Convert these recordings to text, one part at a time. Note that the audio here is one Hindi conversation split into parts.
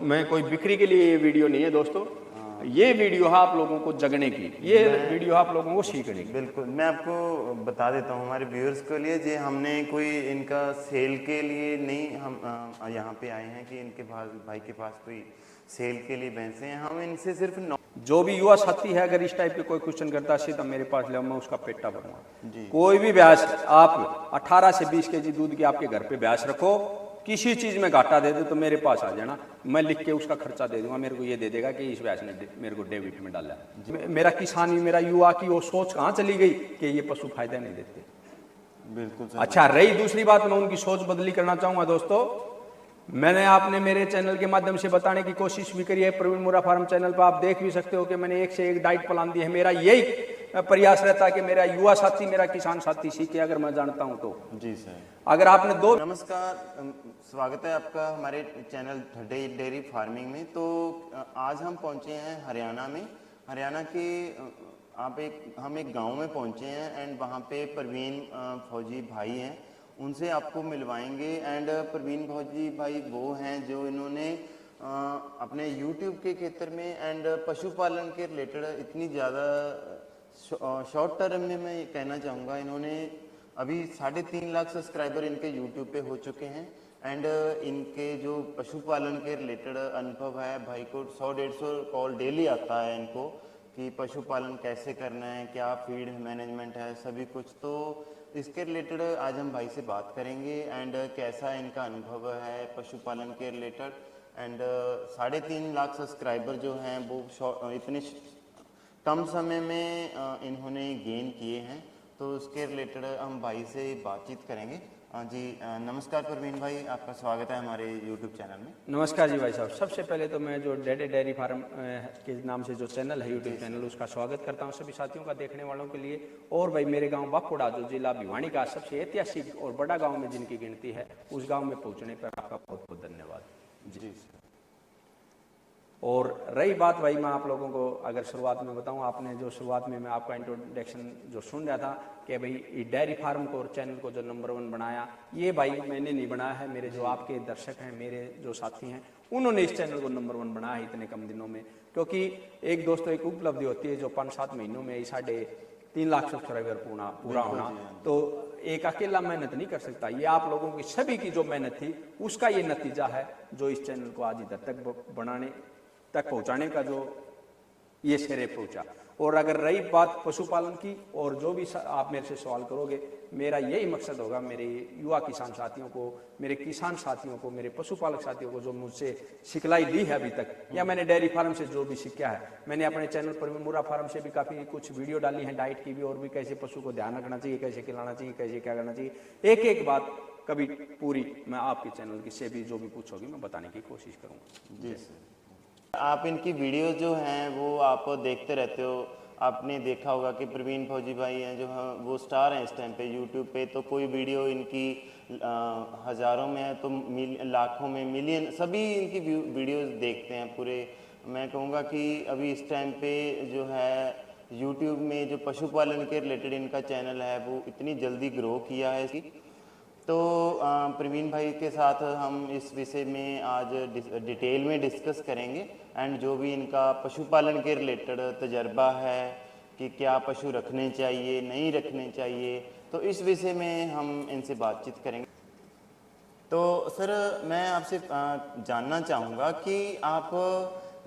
मैं कोई बिक्री के लिए ये वीडियो नहीं है दोस्तों, ये वीडियो है आप लोगों को जगने की, ये वीडियो आप लोगों को सीखने की। बिल्कुल, मैं आपको बता देता हूँ हमारे व्यूअर्स के लिए, जे हमने कोई इनका सेल के लिए नहीं, हम यहाँ पे आए हैं कि इनके भाई के पास कोई सेल के लिए भैंसे हैं। हम इनसे सिर्फ जो भी युवा साथी है अगर इस टाइप के कोई क्वेश्चन करता है सीधा मेरे पास ले, मैं उसका पेटा भरूंगा। कोई भी भैंस आप 18 से 20 केजी दूध की आपके घर पे भैंस रखो, किसी चीज में घाटा दे दो तो मेरे पास आ जाना, मैं लिख के उसका खर्चा दे दूंगा, मेरे को ये दे देगा कि इस भैंस ने मेरे को डे विटामिन डाला। मेरा किसान ही, मेरा युवा की वो सोच कहाँ चली गई कि ये पशु फायदा नहीं देते। बिल्कुल। अच्छा, रही दूसरी बात, मैं उनकी सोच बदली करना चाहूंगा दोस्तों। मैंने आपने मेरे चैनल के माध्यम से बताने की कोशिश भी करी है, प्रवीण मुरा फार्म चैनल पर आप देख भी सकते हो कि मैंने एक से एक डाइट प्लान दी है। मेरा यही प्रयास रहता है कि मेरा युवा साथी, मेरा किसान साथी सीखे, अगर मैं जानता हूं तो। जी सर। अगर आपने दो नमस्कार, स्वागत है आपका हमारे चैनल डेयरी फार्मिंग में। तो आज हम पहुंचे हैं हरियाणा में। हरियाणा के हम एक गांव में पहुंचे हैं एंड वहां पे प्रवीण फौजी भाई हैं, उनसे आपको मिलवाएंगे। एंड प्रवीण फौजी भाई वो हैं जो इन्होंने अपने YouTube के क्षेत्र में एंड पशुपालन के रिलेटेड इतनी ज़्यादा शॉर्ट टर्म में मैं कहना चाहूँगा, इन्होंने अभी 3.5 लाख सब्सक्राइबर इनके YouTube पे हो चुके हैं। एंड इनके जो पशुपालन के रिलेटेड अनुभव है, भाई को 100-150 कॉल डेली आता है इनको कि पशुपालन कैसे करना है, क्या फीड मैनेजमेंट है, सभी कुछ। तो इसके रिलेटेड आज हम भाई से बात करेंगे एंड कैसा इनका अनुभव है पशुपालन के रिलेटेड। एंड 3.5 लाख सब्सक्राइबर जो हैं वो इतने कम समय में इन्होंने गेन किए हैं, तो उसके रिलेटेड हम भाई से बातचीत करेंगे। जी नमस्कार प्रवीण भाई, आपका स्वागत है हमारे YouTube चैनल में। नमस्कार जी भाई साहब। सबसे पहले तो मैं जो डेयरी फार्म के नाम से जो चैनल है YouTube चैनल, उसका स्वागत करता हूं सभी साथियों का, देखने वालों के लिए। और भाई मेरे गांव बापुड़ा जो जिला भिवानी का सबसे ऐतिहासिक और बड़ा गांव में जिनकी गिनती है, उस गांव में पहुंचने पर आपका बहुत बहुत धन्यवाद जी। और रही बात भाई, मैं आप लोगों को अगर शुरुआत में बताऊं, आपने जो शुरुआत में मैं आपका इंट्रोडक्शन जो सुन रहा था कि भाई डेयरी फार्म को और चैनल को जो नंबर 1 बनाया, ये भाई मैंने नहीं बनाया है, मेरे जो आपके दर्शक हैं, मेरे जो साथी हैं, उन्होंने इस चैनल को नंबर 1 बनाया है इतने कम दिनों में। क्योंकि एक दोस्तों एक उपलब्धि होती है जो 5-7 महीनों में 3.5 लाख सब्सक्राइबर पूरा होना, तो एक अकेला मेहनत नहीं कर सकता। ये आप लोगों की सभी की जो मेहनत थी उसका ये नतीजा है जो इस चैनल को आज इधर तक पहुंचाने का जो ये सिरे पहुंचा। और अगर रही बात पशुपालन की, और जो भी आप मेरे से सवाल करोगे, मेरा यही मकसद होगा मेरे युवा किसान साथियों को, मेरे किसान साथियों को, मेरे पशुपालक साथियों को जो मुझसे सिखलाई ली है अभी तक, या मैंने डेयरी फार्म से जो भी सीखा है, मैंने अपने चैनल पर मुरा फार्म से भी काफ़ी कुछ वीडियो डाली है, डाइट की भी, और भी कैसे पशु को ध्यान रखना चाहिए, कैसे खिलाना चाहिए, कैसे क्या करना चाहिए, एक एक बात कभी पूरी मैं आपके चैनल की से भी जो भी पूछोगी मैं बताने की कोशिश करूँगा। जी सर। आप इनकी वीडियो जो हैं वो आप देखते रहते हो, आपने देखा होगा कि प्रवीण फौजी भाई हैं जो वो स्टार हैं इस टाइम पे YouTube पे। तो कोई वीडियो इनकी हज़ारों में है तो लाखों में, मिलियन, सभी इनकी वीडियोस देखते हैं पूरे। मैं कहूँगा कि अभी इस टाइम पे जो है YouTube में जो पशुपालन के रिलेटेड इनका चैनल है वो इतनी जल्दी ग्रो किया है इसकी। तो प्रवीण भाई के साथ हम इस विषय में आज डिटेल में डिस्कस करेंगे एंड जो भी इनका पशुपालन के रिलेटेड तजर्बा है कि क्या पशु रखने चाहिए, नहीं रखने चाहिए, तो इस विषय में हम इनसे बातचीत करेंगे। तो सर मैं आपसे जानना चाहूँगा कि आप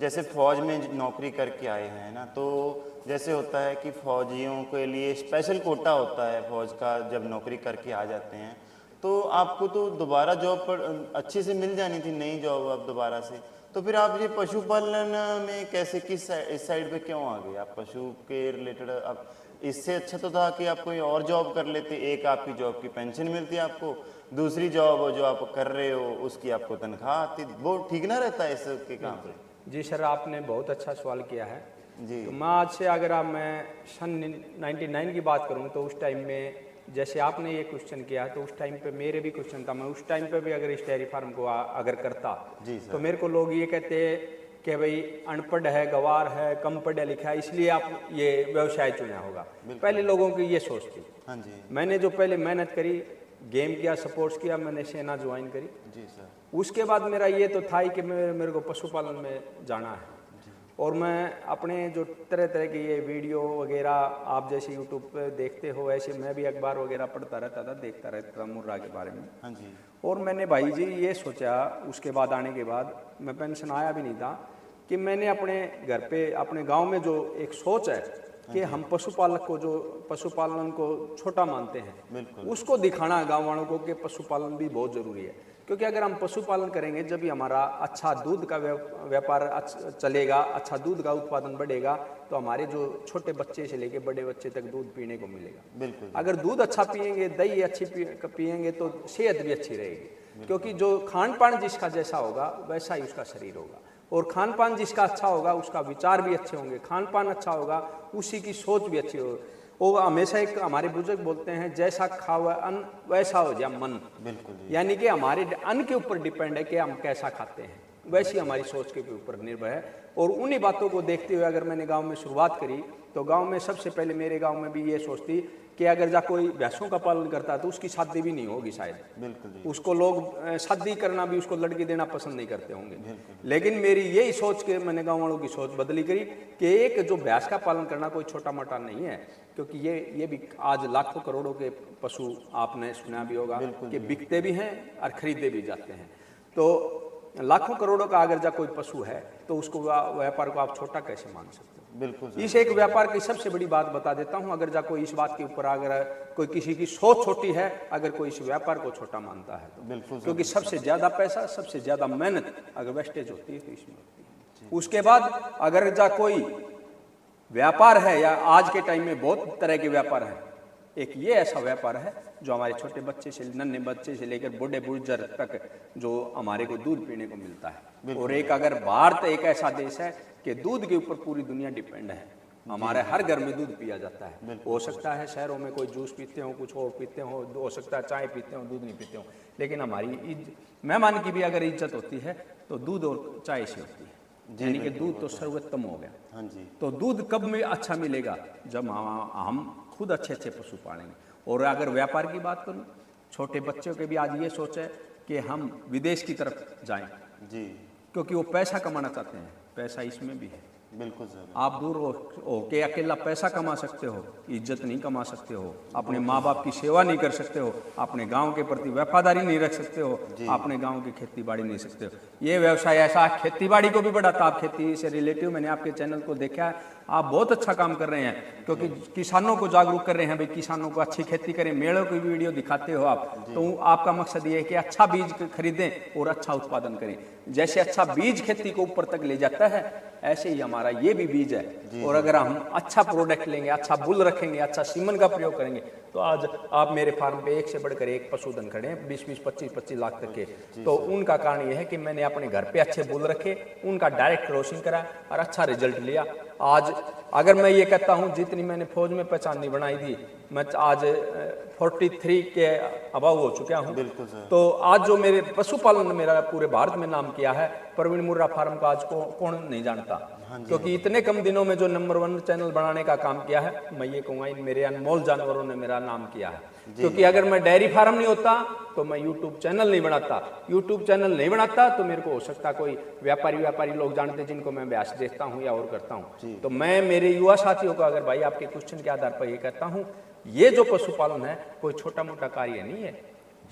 जैसे फ़ौज में नौकरी करके आए हैं ना, तो जैसे होता है कि फ़ौजियों के लिए स्पेशल कोटा होता है फ़ौज का, जब नौकरी करके आ जाते हैं तो आपको तो दोबारा जॉब पर अच्छे से मिल जानी थी, नई जॉब अब दोबारा से। तो फिर आप ये पशुपालन में कैसे, इस साइड पे क्यों आ गए आप पशु के रिलेटेड? अब इससे अच्छा तो था कि आप कोई और जॉब कर लेते, एक आपकी जॉब की पेंशन मिलती आपको, दूसरी जॉब जो आप कर रहे हो उसकी आपको तनख्वाह आती, वो ठीक ना रहता है इसके काम पे? जी सर, आपने बहुत अच्छा सवाल किया है जी। तो मैं आज से अगर मैं सन 99 की बात करूँ तो उस टाइम में जैसे आपने ये क्वेश्चन किया तो उस टाइम पे मेरे भी क्वेश्चन था। मैं उस टाइम पे भी अगर इस डेयरी फार्म को अगर करता तो मेरे को लोग ये कहते कि भाई अनपढ़ है, गवार है, कम पढ़ा लिखा है, इसलिए आप ये व्यवसाय चुना होगा। पहले लोगों की ये सोच थी। हाँ जी। मैंने जो पहले मेहनत करी, गेम किया, स्पोर्ट्स किया, मैंने सेना ज्वाइन करी। जी सर। उसके बाद मेरा ये तो था ही कि मेरे को पशुपालन में जाना है, और मैं अपने जो तरह तरह के ये वीडियो वगैरह आप जैसे यूट्यूब पे देखते हो, ऐसे मैं भी अखबार वगैरह पढ़ता रहता था, देखता रहता था मुर्रा के बारे में। हाँ जी। और मैंने भाई जी ये सोचा, उसके बाद आने के बाद मैं पेंशन आया भी नहीं था, कि मैंने अपने घर पे अपने गांव में जो एक सोच है कि हम पशुपालक को, जो पशुपालन को छोटा मानते हैं, उसको दिखाना गांव वालों को कि पशुपालन भी बहुत ज़रूरी है। क्योंकि अगर हम पशुपालन करेंगे जब भी हमारा अच्छा दूध का व्यापार चलेगा, अच्छा दूध का उत्पादन बढ़ेगा, तो हमारे जो छोटे बच्चे से लेके बड़े बच्चे तक दूध पीने को मिलेगा। बिल्कुल। अगर दूध अच्छा पिएंगे, दही अच्छी पिएंगे तो सेहत भी अच्छी रहेगी, क्योंकि जो खान पान जिसका जैसा होगा वैसा ही उसका शरीर होगा, और खान पान जिसका अच्छा होगा उसका विचार भी अच्छे होंगे, खान पान अच्छा होगा उसी की सोच भी अच्छी होगी। वो हमेशा एक हमारे बुजुर्ग बोलते हैं, जैसा खावा अन्न वैसा हो जाए मन। बिल्कुल। यानी कि हमारे अन्न के ऊपर डिपेंड है कि हम कैसा खाते हैं, वैसी हमारी सोच के ऊपर निर्भर है। और उन्हीं बातों को देखते हुए अगर मैंने गांव में शुरुआत करी, तो गांव में सबसे पहले मेरे गांव में भी ये सोचती कि अगर जा कोई भैंसों का पालन करता है तो उसकी शादी भी नहीं होगी शायद। बिल्कुल। उसको लोग शादी करना भी, उसको लड़की देना पसंद नहीं करते होंगे। लेकिन मेरी यही सोच के मैंने गाँव वालों की सोच बदली करी कि एक जो भैंस का पालन करना कोई छोटा मोटा नहीं है, क्योंकि ये भी आज लाखों करोड़ों के पशु आपने सुना भी होगा कि बिकते भी हैं और खरीदे भी जाते हैं। तो लाखों करोड़ों का अगर जा कोई पशु है तो उसको व्यापार को आप छोटा कैसे मान सकते हो? बिल्कुल। इस एक व्यापार की सबसे बड़ी बात बता देता हूं, अगर जा कोई इस बात के ऊपर, अगर कोई किसी की सोच छोटी है, अगर कोई इस व्यापार को छोटा मानता है तो बिल्कुल, क्योंकि सबसे ज्यादा पैसा, सबसे ज्यादा मेहनत अगर वेस्टेज होती है तो इसमें होती है। उसके बाद अगर जा कोई व्यापार है, या आज के टाइम में बहुत तरह के व्यापार है, एक ये ऐसा व्यापार है जो हमारे छोटे बच्चे से, नन्हे बच्चे से लेकर बूढ़े बुजुर्ग तक जो हमारे को दूध पीने को मिलता है। और एक अगर भारत एक ऐसा देश है कि दूध के ऊपर पूरी दुनिया डिपेंड है, हमारे हर घर में दूध पिया जाता है। हो सकता है शहरों में कोई जूस पीते हो, कुछ और पीते हो सकता है चाय पीते हो, दूध नहीं पीते हो, लेकिन हमारी मेहमान की भी अगर इज्जत होती है तो दूध और चाय से होती है। यानी कि दूध तो सर्वोत्तम हो गया। हाँ जी। तो दूध कब में अच्छा मिलेगा? जब हम खुद अच्छे अच्छे पशु पालेंगे। और अगर व्यापार की बात करूं, छोटे बच्चों के भी आज ये सोच है कि हम विदेश की तरफ जाएं जी, क्योंकि वो पैसा कमाना चाहते हैं। पैसा इसमें भी है। बिल्कुल सर। आप दूर हो के अकेला पैसा कमा सकते हो, इज्जत नहीं कमा सकते हो, अपने माँ बाप की सेवा नहीं कर सकते हो, अपने गांव के प्रति वफादारी नहीं रख सकते हो, अपने गांव की खेती बाड़ी नहीं सकते हो। ये व्यवसाय ऐसा खेती बाड़ी को भी बढ़ाता। आप खेती से रिलेटिव, मैंने आपके चैनल को देखा है, आप बहुत अच्छा काम कर रहे हैं, क्योंकि किसानों को जागरूक कर रहे हैं, भाई किसानों को अच्छी खेती करें। मेलों की वीडियो दिखाते हो आप, तो आपका मकसद ये है कि अच्छा बीज खरीदें और अच्छा उत्पादन करें। जैसे अच्छा बीज खेती को ऊपर तक ले जाता है, ऐसे ही हमारा ये भी बीज है। और अगर हम अच्छा प्रोडक्ट लेंगे, अच्छा बुल रखेंगे, अच्छा सीमन का प्रयोग करेंगे, तो आज आप मेरे फार्म पे एक से बढ़कर एक पशुधन खड़े हैं, 20-20, 25-25 लाख तक के। तो उनका कारण यह है कि मैंने अपने घर पे अच्छे बुल रखे, उनका डायरेक्ट क्रॉसिंग करा और अच्छा रिजल्ट लिया। आज अगर मैं ये कहता हूँ, जितनी मैंने फौज में पहचान नहीं बनाई थी, मैं आज 43 के अबाव हो चुका हूँ। तो आज जो मेरे पशुपालन ने मेरा पूरे भारत में नाम किया है, प्रवीण मुर्रा फार्म का आज कौन नहीं जानता। क्योंकि इतने कम दिनों में जो नंबर 1 चैनल बनाने का काम किया है, मैं ये कहूँगा इन मेरे अनमोल जानवरों ने मेरा नाम किया है। क्योंकि अगर मैं डेयरी फार्म नहीं होता तो मैं यूट्यूब चैनल नहीं बनाता। यूट्यूब चैनल नहीं बनाता तो मेरे को हो सकता कोई व्यापारी लोग जानते जिनको मैं ब्यास देखता हूँ या और करता हूँ। तो मैं मेरे युवा साथियों को, अगर भाई आपके क्वेश्चन के आधार पर ये कहता हूँ, ये जो पशुपालन है कोई छोटा मोटा कार्य नहीं है,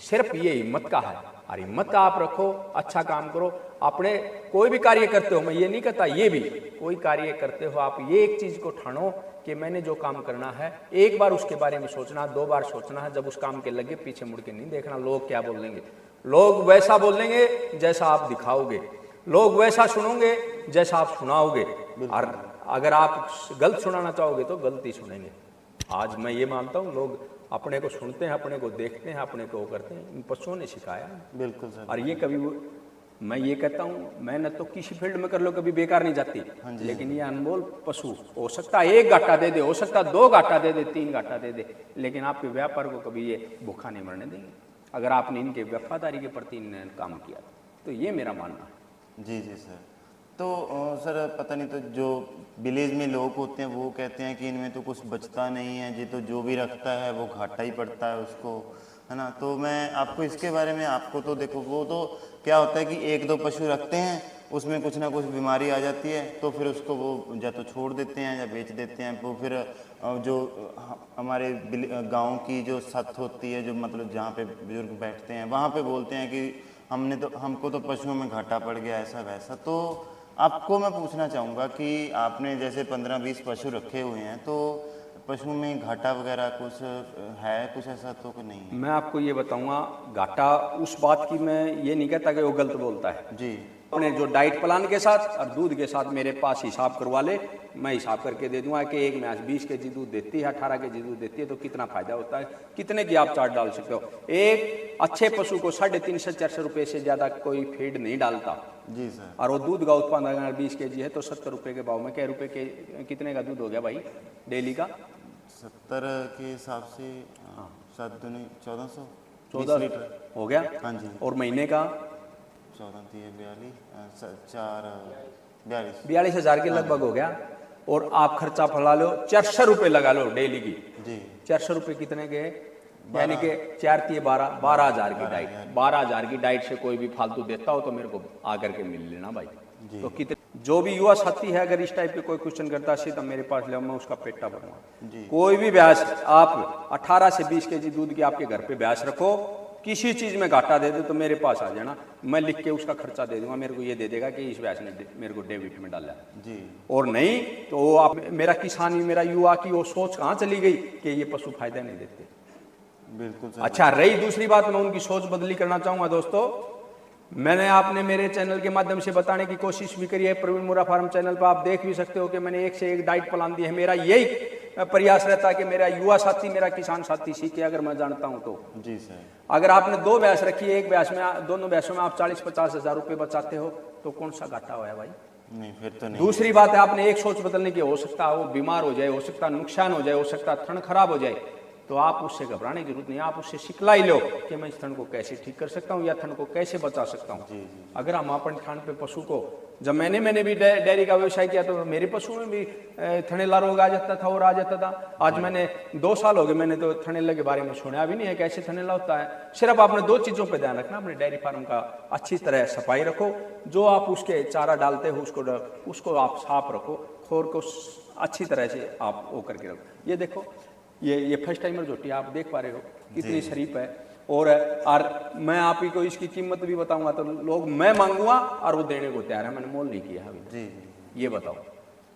सिर्फ ये हिम्मत का है। और हिम्मत का आप रखो, अच्छा काम करो। अपने कोई भी कार्य करते हो, मैं ये नहीं कहता, ये भी कोई कार्य करते हो आप ये एक चीज को ठानो कि मैंने जो काम करना है, एक बार उसके बारे में सोचना, 2 बार सोचना है। जब उस काम के लगे पीछे मुड़ के नहीं देखना लोग क्या बोलेंगे। लोग वैसा बोलेंगे जैसा आप दिखाओगे, लोग वैसा सुनोगे जैसा आप सुनाओगे। और अगर आप गलत सुनाना चाहोगे तो गलती सुनेंगे। आज मैं ये मानता हूँ, लोग अपने को सुनते हैं, अपने को देखते हैं, अपने को करते हैं। इन पशुओं ने सिखाया। बिल्कुल सर। और ये कभी मैं ये कहता हूँ, मेहनत तो किसी फील्ड में कर लो कभी बेकार नहीं जाती। लेकिन ये अनमोल पशु, हो सकता है 1 घाटा दे दे, हो सकता है 2 घाटा दे दे, 3 घाटा दे दे, लेकिन आपके व्यापार को कभी ये भूखा नहीं मरने देंगे अगर आपने इनके वफादारी के प्रति काम किया। तो ये मेरा मानना है। जी जी सर। तो सर पता नहीं, तो जो विलेज में लोग होते हैं वो कहते हैं कि इनमें तो कुछ बचता नहीं है जी, तो जो भी रखता है वो घाटा ही पड़ता है उसको, है ना। तो मैं आपको इसके बारे में, आपको तो देखो वो तो क्या होता है कि एक दो पशु रखते हैं, उसमें कुछ ना कुछ बीमारी आ जाती है, तो फिर उसको वो या तो छोड़ देते हैं या बेच देते हैं। वो फिर जो हमारे गांव की जो सत होती है, जो मतलब जहाँ पे बुजुर्ग बैठते हैं, वहाँ पे बोलते हैं कि हमको तो पशुओं में घाटा पड़ गया, ऐसा वैसा। तो आपको मैं पूछना चाहूँगा कि आपने जैसे 15-20 पशु रखे हुए हैं, तो पशुओं में घाटा वगैरह कुछ है, कुछ ऐसा तो नहीं है? मैं आपको ये बताऊंगा, घाटा उस बात की मैं ये नहीं कहता कि वो गलत बोलता है। जी अपने जो डाइट प्लान के साथ और दूध के साथ मेरे पास हिसाब करवा ले, मैं हिसाब करके दे दूंगा कि एक भैंस 20 केजी दूध देती है, 18 केजी दूध देती है, तो कितना फायदा होता है, कितने की आप चार्ट डाल सकते हो। एक अच्छे पशु को 350-400 रुपये से ज़्यादा कोई फीड नहीं डालता जी सर। और वो दूध का उत्पादन अगर 20 केजी है तो 70 रुपये के भाव में क्या रुपये के कितने का दूध हो गया भाई डेली का? 70 के हिसाब से 7 दूनी 1400 14 लीटर हो गया। हाँ जी। और महीने का 14 42 4 42 42,000 के लगभग हो गया। और आप खर्चा फैला लो, 400 रुपये लगा लो डेली की। जी 400 रुपये कितने के? यानी कि 4 × 12,000 की डाइट। 12,000 की डाइट से कोई भी फालतू देता हो तो मेरे को आकर के मिल लेना भाई। तो कितने जो भी युवा साथी है अगर इस टाइप के कोई क्वेश्चन करता है तो मेरे पास ले आओ, मैं उसका पेटा भरूंगा। कोई भी भैंस आप 18 से 20 केजी दूध की आपके घर पे भैंस रखो, किसी चीज में घाटा दे दे तो मेरे पास आ जाना, मैं लिख के उसका खर्चा दे दूंगा। मेरे को ये दे देगा कि इस भैंस ने मेरे को डेबिट में डाला जी। और नहीं तो वो आप मेरा किसानी मेरा युवा की वो सोच कहाँ चली गई कि ये पशु फायदा नहीं देते। बिल्कुल सर। अच्छा, रही दूसरी बात, मैं उनकी सोच बदली करना चाहूंगा। दोस्तों, मैंने आपने मेरे चैनल के माध्यम से बताने की कोशिश भी करी है, प्रवीण मोरा फार्म चैनल पर आप देख भी सकते हो कि मैंने एक से एक डाइट प्लान दी है। मेरा यही प्रयास रहता है कि मेरा युवा साथी, मेरा किसान साथी सीखे अगर मैं जानता हूं तो। जी सर। अगर आपने 2 भैंस रखी है, एक भैंस में दोनों भैंसों में आप 40-50 हजार रुपये बचाते हो तो कौन सा घाटा हुआ है भाई? नहीं फिर तो नहीं। दूसरी बात है, आपने एक सोच बदलने की, हो सकता है वो बीमार हो जाए, हो सकता है नुकसान हो जाए, हो सकता है थन खराब हो जाए, तो आप उससे घबराने की जरूरत नहीं। आप उससे सिखलाई लो कि मैं इस थन को कैसे ठीक कर सकता हूँ या थन को कैसे बचा सकता हूँ। अगर हम अपन खान पे पशु को, जब मैंने भी डेयरी का व्यवसाय किया तो मेरे पशु में भी थनेला रोग आ जाता था और आ जाता था। आज मैंने 2 साल हो गए, मैंने तो थनेला के बारे में सुना भी नहीं है कैसे थनेला होता है। सिर्फ आपने 2 चीजों पे ध्यान रखना, अपने डेयरी फार्म का अच्छी तरह सफाई रखो, जो आप उसके चारा डालते हो उसको आप साफ रखो, खोर को अच्छी तरह से आप वो करके रखो। ये देखो, ये फर्स्ट टाइमर झोटी आप देख पा रहे हो कितनी शरीफ है। और मैं आप ही को इसकी कीमत भी बताऊंगा तो लोग मैं मांगूंगा और वो देने को तैयार है, मैंने मोल नहीं किया अभी। जी ये बताओ,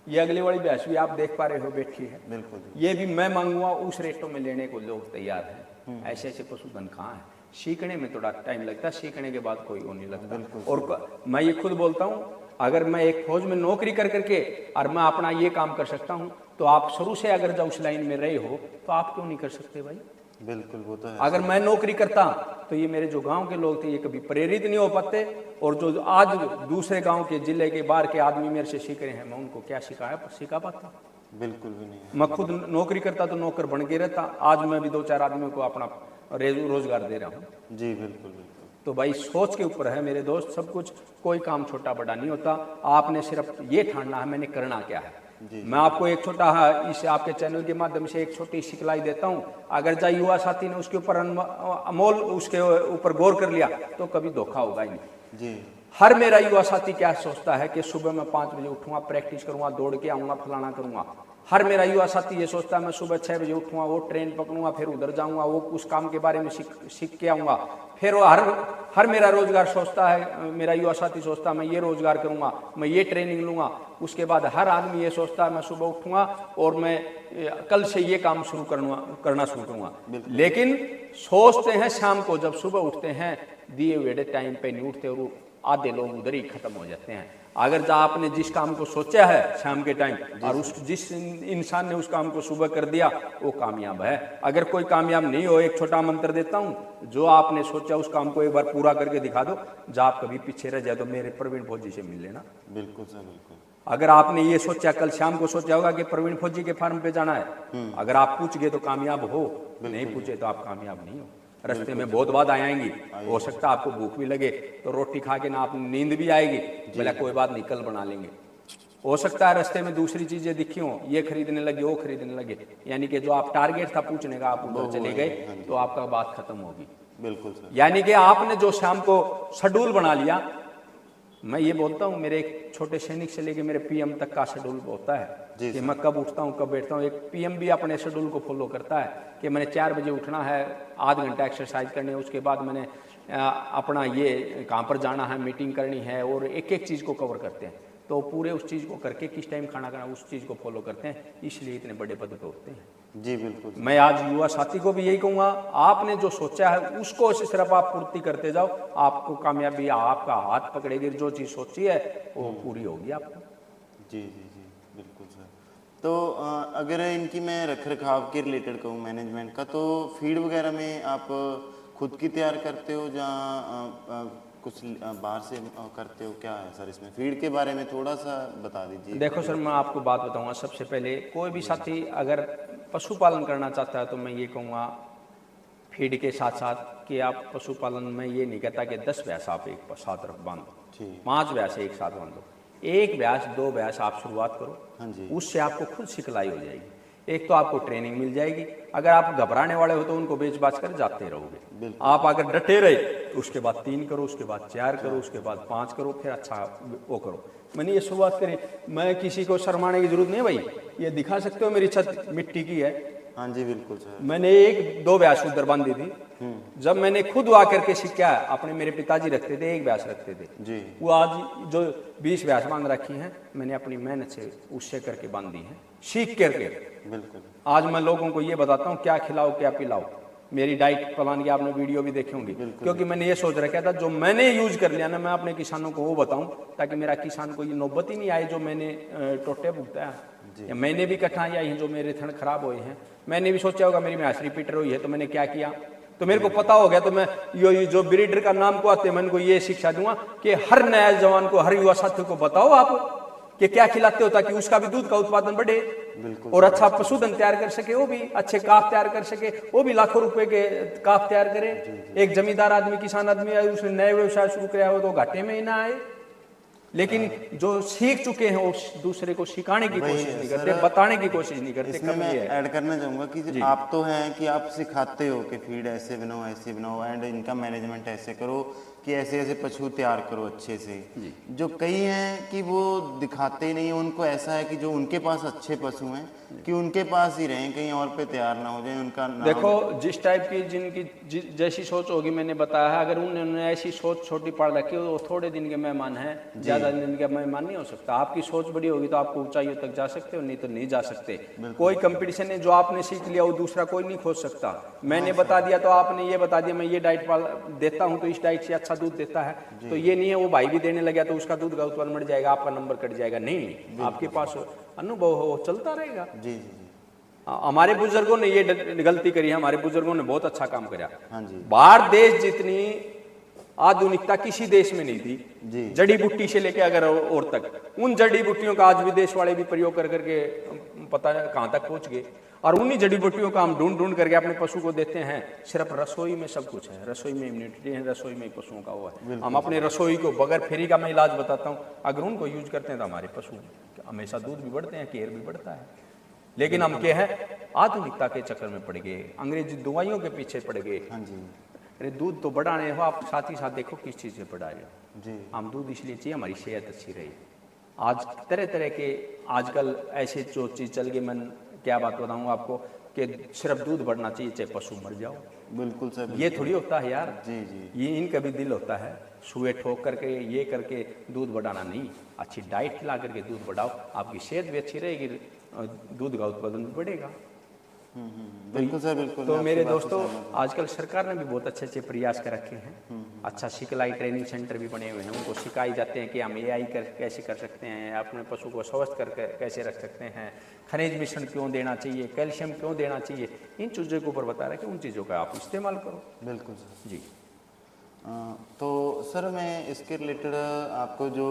ये अगली वाली भैंस भी आप देख पा रहे हो बैठी है, बिल्कुल। ये भी मैं मांगूंगा, उस रेटों में लेने को लोग तैयार हैं। ऐसे ऐसे पशुधन कहाँ है, सीखने में थोड़ा टाइम लगता है, सीखने के बाद कोई वो नहीं लगता। और मैं ये खुद बोलता हूँ, अगर मैं एक फौज में नौकरी कर करके और मैं अपना ये काम कर सकता हूँ तो आप शुरू से अगर जब उस लाइन में रहे हो तो आप क्यों नहीं कर सकते भाई? बिल्कुल, वो तो है। अगर मैं नौकरी करता तो ये मेरे जो गांव के लोग थे ये कभी प्रेरित नहीं हो पाते, और जो आज दूसरे गांव के जिले के बाहर के आदमी मेरे से सीख रहे हैं, मैं उनको क्या सिखा पाता? बिल्कुल भी नहीं। मैं खुद नौकरी करता तो नौकर बन के रहता, आज मैं भी 2-4 आदमियों को अपना रोजगार दे रहा हूँ। जी बिल्कुल बिल्कुल। तो भाई सोच के ऊपर है मेरे दोस्त सब कुछ, कोई काम छोटा बड़ा नहीं होता। आपने सिर्फ ये ठानना है मैंने करना क्या है। मैं आपको एक छोटा इस आपके चैनल के माध्यम से एक छोटी सिखलाई देता हूं, अगर चाहे युवा साथी ने उसके ऊपर अमोल उसके ऊपर गौर कर लिया तो कभी धोखा होगा ही नहीं जी। हर मेरा युवा साथी क्या सोचता है कि सुबह मैं 5 बजे उठूंगा, प्रैक्टिस करूंगा, दौड़ के आऊंगा, फलाना करूंगा। हर मेरा युवा साथी ये सोचता है मैं सुबह 6 बजे उठूंगा, वो ट्रेन पकड़ूंगा, फिर उधर जाऊंगा, वो उस काम के बारे में सीख के आऊंगा। फिर वो हर मेरा रोजगार सोचता है, मेरा युवा साथी सोचता है मैं ये रोजगार करूंगा, मैं ये ट्रेनिंग लूंगा। उसके बाद हर आदमी ये सोचता है मैं सुबह उठूंगा और मैं कल से ये काम करना शुरू करूंगा। लेकिन सोचते हैं शाम को, जब सुबह उठते हैं दिए हुए टाइम पे नहीं उठते और आधे लोग उधर ही खत्म हो जाते हैं। अगर जो आपने जिस काम को सोचा है शाम के टाइम और जिस इंसान ने उस काम को सुबह कर दिया वो कामयाब है। अगर कोई कामयाब नहीं हो, एक छोटा मंत्र देता हूं, जो आपने सोचा उस काम को एक बार पूरा करके दिखा दो, जब आप कभी पीछे रह जाए तो मेरे प्रवीण फौजी से मिल लेना। बिल्कुल सर बिल्कुल। अगर आपने ये सोचा, कल शाम को सोचा होगा कि प्रवीण फौजी के फार्म पे जाना है, अगर आप पूछ गए तो कामयाब हो, नहीं पूछे तो आप कामयाब नहीं हो। रास्ते में बहुत बात आएंगी, हो सकता है आपको भूख भी लगे तो रोटी खा के ना आप नींद भी आएगी, बोला कोई बात नहीं कल बना लेंगे। हो सकता है रास्ते में दूसरी चीजें दिखी हो, ये खरीदने लगे वो खरीदने लगे, यानी कि जो आप टारगेट था पूछने का आप उधर चले गए तो आपका बात खत्म होगी। बिल्कुल सर। यानी कि आपने जो शाम को शेड्यूल बना लिया, मैं ये बोलता हूँ मेरे एक छोटे सैनिक से लेके मेरे पीएम तक का शेड्यूल होता है कि मैं कब उठता हूँ कब बैठता हूँ। एक पीएम भी अपने शेड्यूल को फॉलो करता है कि मैंने 4 बजे उठना है, आधा घंटा एक्सरसाइज करनी है, उसके बाद मैंने अपना ये कहाँ पर जाना है, मीटिंग करनी है, और एक एक चीज़ को कवर करते हैं। तो पूरे उस चीज़ को करके किस टाइम खाना खाना उस चीज़ को फॉलो करते हैं, इसलिए इतने बड़े पद पे होते हैं। जी बिल्कुल। मैं आज युवा साथी को भी यही कहूँगा, आपने जो सोचा है उसको सिर्फ आप पूर्ति करते जाओ, आपको कामयाबी आपका हाथ पकड़ेगी। जो चीज़ सोची है वो पूरी होगी आपको। जी जी जी बिल्कुल सर। तो अगर इनकी मैं रख रखाव के रिलेटेड कहूँ मैनेजमेंट का, तो फीड वगैरह में आप खुद की तैयार करते हो या कुछ बाहर से करते हो, क्या है सर इसमें? फीड के बारे में थोड़ा सा बता दीजिए। देखो सर, मैं आपको बात बताऊंगा। सबसे पहले कोई भी साथी अगर पशुपालन करना चाहता है तो मैं ये कहूँगा फीड के साथ साथ कि आप पशुपालन में ये नहीं कहता कि 10 भैंस आप एक साथ बांधो, 5 भैंस एक साथ बांधो, 1 भैंस 2 भैंस आप शुरुआत करो। हाँ जी। उससे आपको खुद सिखलाई हो जाएगी। एक तो आपको ट्रेनिंग मिल जाएगी। अगर आप घबराने वाले हो तो उनको बेच बाच कर जाते रहोगे। आप अगर डटे रहे तो उसके बाद 3 करो, उसके बाद 4 करो, उसके बाद 5 करो, फिर अच्छा वो करो। मैंने ये शुरुआत करी, मैं किसी को शर्माने की जरूरत नहीं है भाई। ये दिखा सकते हो मेरी छत मिट्टी की है। हाँ जी बिल्कुल सर। मैंने 1-2 भैंस उधर बांधी थी। जब मैंने खुद आ करके सीखा, अपने मेरे पिताजी रखते थे 1 भैंस रखते थे जी। वो आज जो 20 भैंस बांध रखी हैं, मैंने अपनी मेहनत से उससे करके बांधी है, सीख करके। बिल्कुल। आज मैं लोगों को ये बताता हूँ क्या खिलाओ क्या पिलाओ। मेरी डाइट प्लान की आपने वीडियो भी देखी होंगी, क्योंकि मैंने ये सोच रखा था जो मैंने यूज कर लिया ना, मैं अपने किसानों को वो बताऊं, ताकि मेरा किसान को ये नौबत ही नहीं आए जो मैंने टोटे भुगता है, या मैंने भी कठिनाई आई हैं जो मेरे थन खराब हुए हैं। मैंने भी सोचा होगा मेरी भैंस रिपीटर हुई है तो मैंने क्या किया, तो मेरे को पता हो गया। तो मैं ये जो ब्रीडर का नाम को आते हैं, मैं उनको ये शिक्षा दूंगा कि हर नया जवान को, हर युवा साथी को बताओ आप कि क्या खिलाते हो, ताकि उसका भी दूध का उत्पादन बढ़े और अच्छा पशुधन तैयार कर सके, वो भी अच्छे काफ तैयार कर सके, वो भी लाखों रुपए के काफ तैयार करे। एक जमींदार आदमी, किसान आदमी है, उसने नए व्यवसाय शुरू किया हो तो घाटे में ही ना आए। लेकिन जो सीख चुके हैं वो दूसरे को सिखाने की कोशिश नहीं करते, बताने की कोशिश नहीं करते। इसमें मैं ऐड करना चाहूंगा कि आप तो हैं कि आप सिखाते हो कि फीड ऐसे बनाओ ऐसे बनाओ एंड इनका मैनेजमेंट ऐसे करो कि ऐसे ऐसे पशु तैयार करो अच्छे से। जो कई हैं कि वो दिखाते ही नहीं, उनको ऐसा है कि जो उनके पास अच्छे पशु हैं कि उनके पास ही रहें, कहीं और पे तैयार ना हो जाए उनका नाम। देखो जिस टाइप की जिनकी जैसी सोच होगी, मैंने बताया है, अगर उन्होंने ऐसी सोच छोटी पड़ रखी हो तो थोड़े दिन के मेहमान हैं, ज्यादा दिन के मेहमान नहीं हो सकता। आपकी सोच बड़ी होगी तो आपको ऊंचाइयों तक जा सकते हो, नहीं तो नहीं जा सकते। कोई कंपटीशन है जो आपने सीख लिया वो दूसरा कोई नहीं खोज सकता। मैंने बता दिया तो आपने ये बता दिया मैं ये डाइट देता हूँ तो इस डाइट से अच्छा दूध देता है, तो ये नहीं है वो भाई भी देने लगा तो उसका दूध का उत्पादन बढ़ जाएगा, आपका नंबर कट जाएगा। नहीं, आपके पास अनुभव हो, चलता रहेगा। जी जी जी। हमारे बुजुर्गों ने ये गलती करी है, हमारे बुजुर्गों ने बहुत अच्छा काम किया। हाँ जी। बाहर देश जितनी आधुनिकता किसी देश में नहीं थी, जड़ी बूटी से लेके अगर और तक, उन जड़ी बूटियों का आज विदेश वाले भी प्रयोग कर करके पता कहां तक पहुंच गए। और उन्हीं जड़ी बूटियों का हम ढूंढ ढूंढ करके अपने पशु को देते हैं। सिर्फ रसोई में सब कुछ है, रसोई में इम्यूनिटी है, रसोई में पशुओं का वो है। हम अपने रसोई को बगैर फेरी का मैं इलाज बताता हूँ, अगर उनको यूज करते हैं तो हमारे पशु हमेशा दूध भी बढ़ते हैं, केयर भी बढ़ता है। लेकिन हम क्या है, आधुनिकता के चक्कर में पड़ गए, अंग्रेजी दवाइयों के पीछे पड़ गए। हाँ जी। अरे दूध तो बढ़ाने हो, आप साथ ही साथ देखो किस चीज़ से बढ़ा रहे हो। जी। हम दूध इसलिए चाहिए हमारी सेहत अच्छी रही। आज तरह तरह के आजकल ऐसे जो चीज़ चल गई, मैं क्या बात बताऊँ आपको कि सिर्फ दूध बढ़ना चाहिए चाहे पशु मर जाओ। बिल्कुल सर। ये थोड़ी होता है यार। जी जी। ये इनका भी दिल होता है, सुए ठोक करके ये करके दूध बढ़ाना नहीं, अच्छी डाइट खिला करके दूध बढ़ाओ, आपकी सेहत भी अच्छी रहेगी, दूध का उत्पादन भी बढ़ेगा। बिल्कुल सर बिल्कुल। तो मेरे दोस्तों, आजकल सरकार ने भी बहुत अच्छे अच्छे प्रयास कर रखे हैं। अच्छा सिखलाई ट्रेनिंग सेंटर भी बने हुए हैं, उनको सिखाई जाते हैं कि हम AI कैसे कर सकते हैं, अपने पशु को स्वस्थ करके कैसे रख सकते हैं, खनिज मिश्रण क्यों देना चाहिए, कैल्शियम क्यों देना चाहिए, इन चीज़ों के ऊपर बता रहे हैं कि उन चीज़ों का आप इस्तेमाल करो। बिल्कुल सर जी। तो सर मैं इसके रिलेटेड आपको जो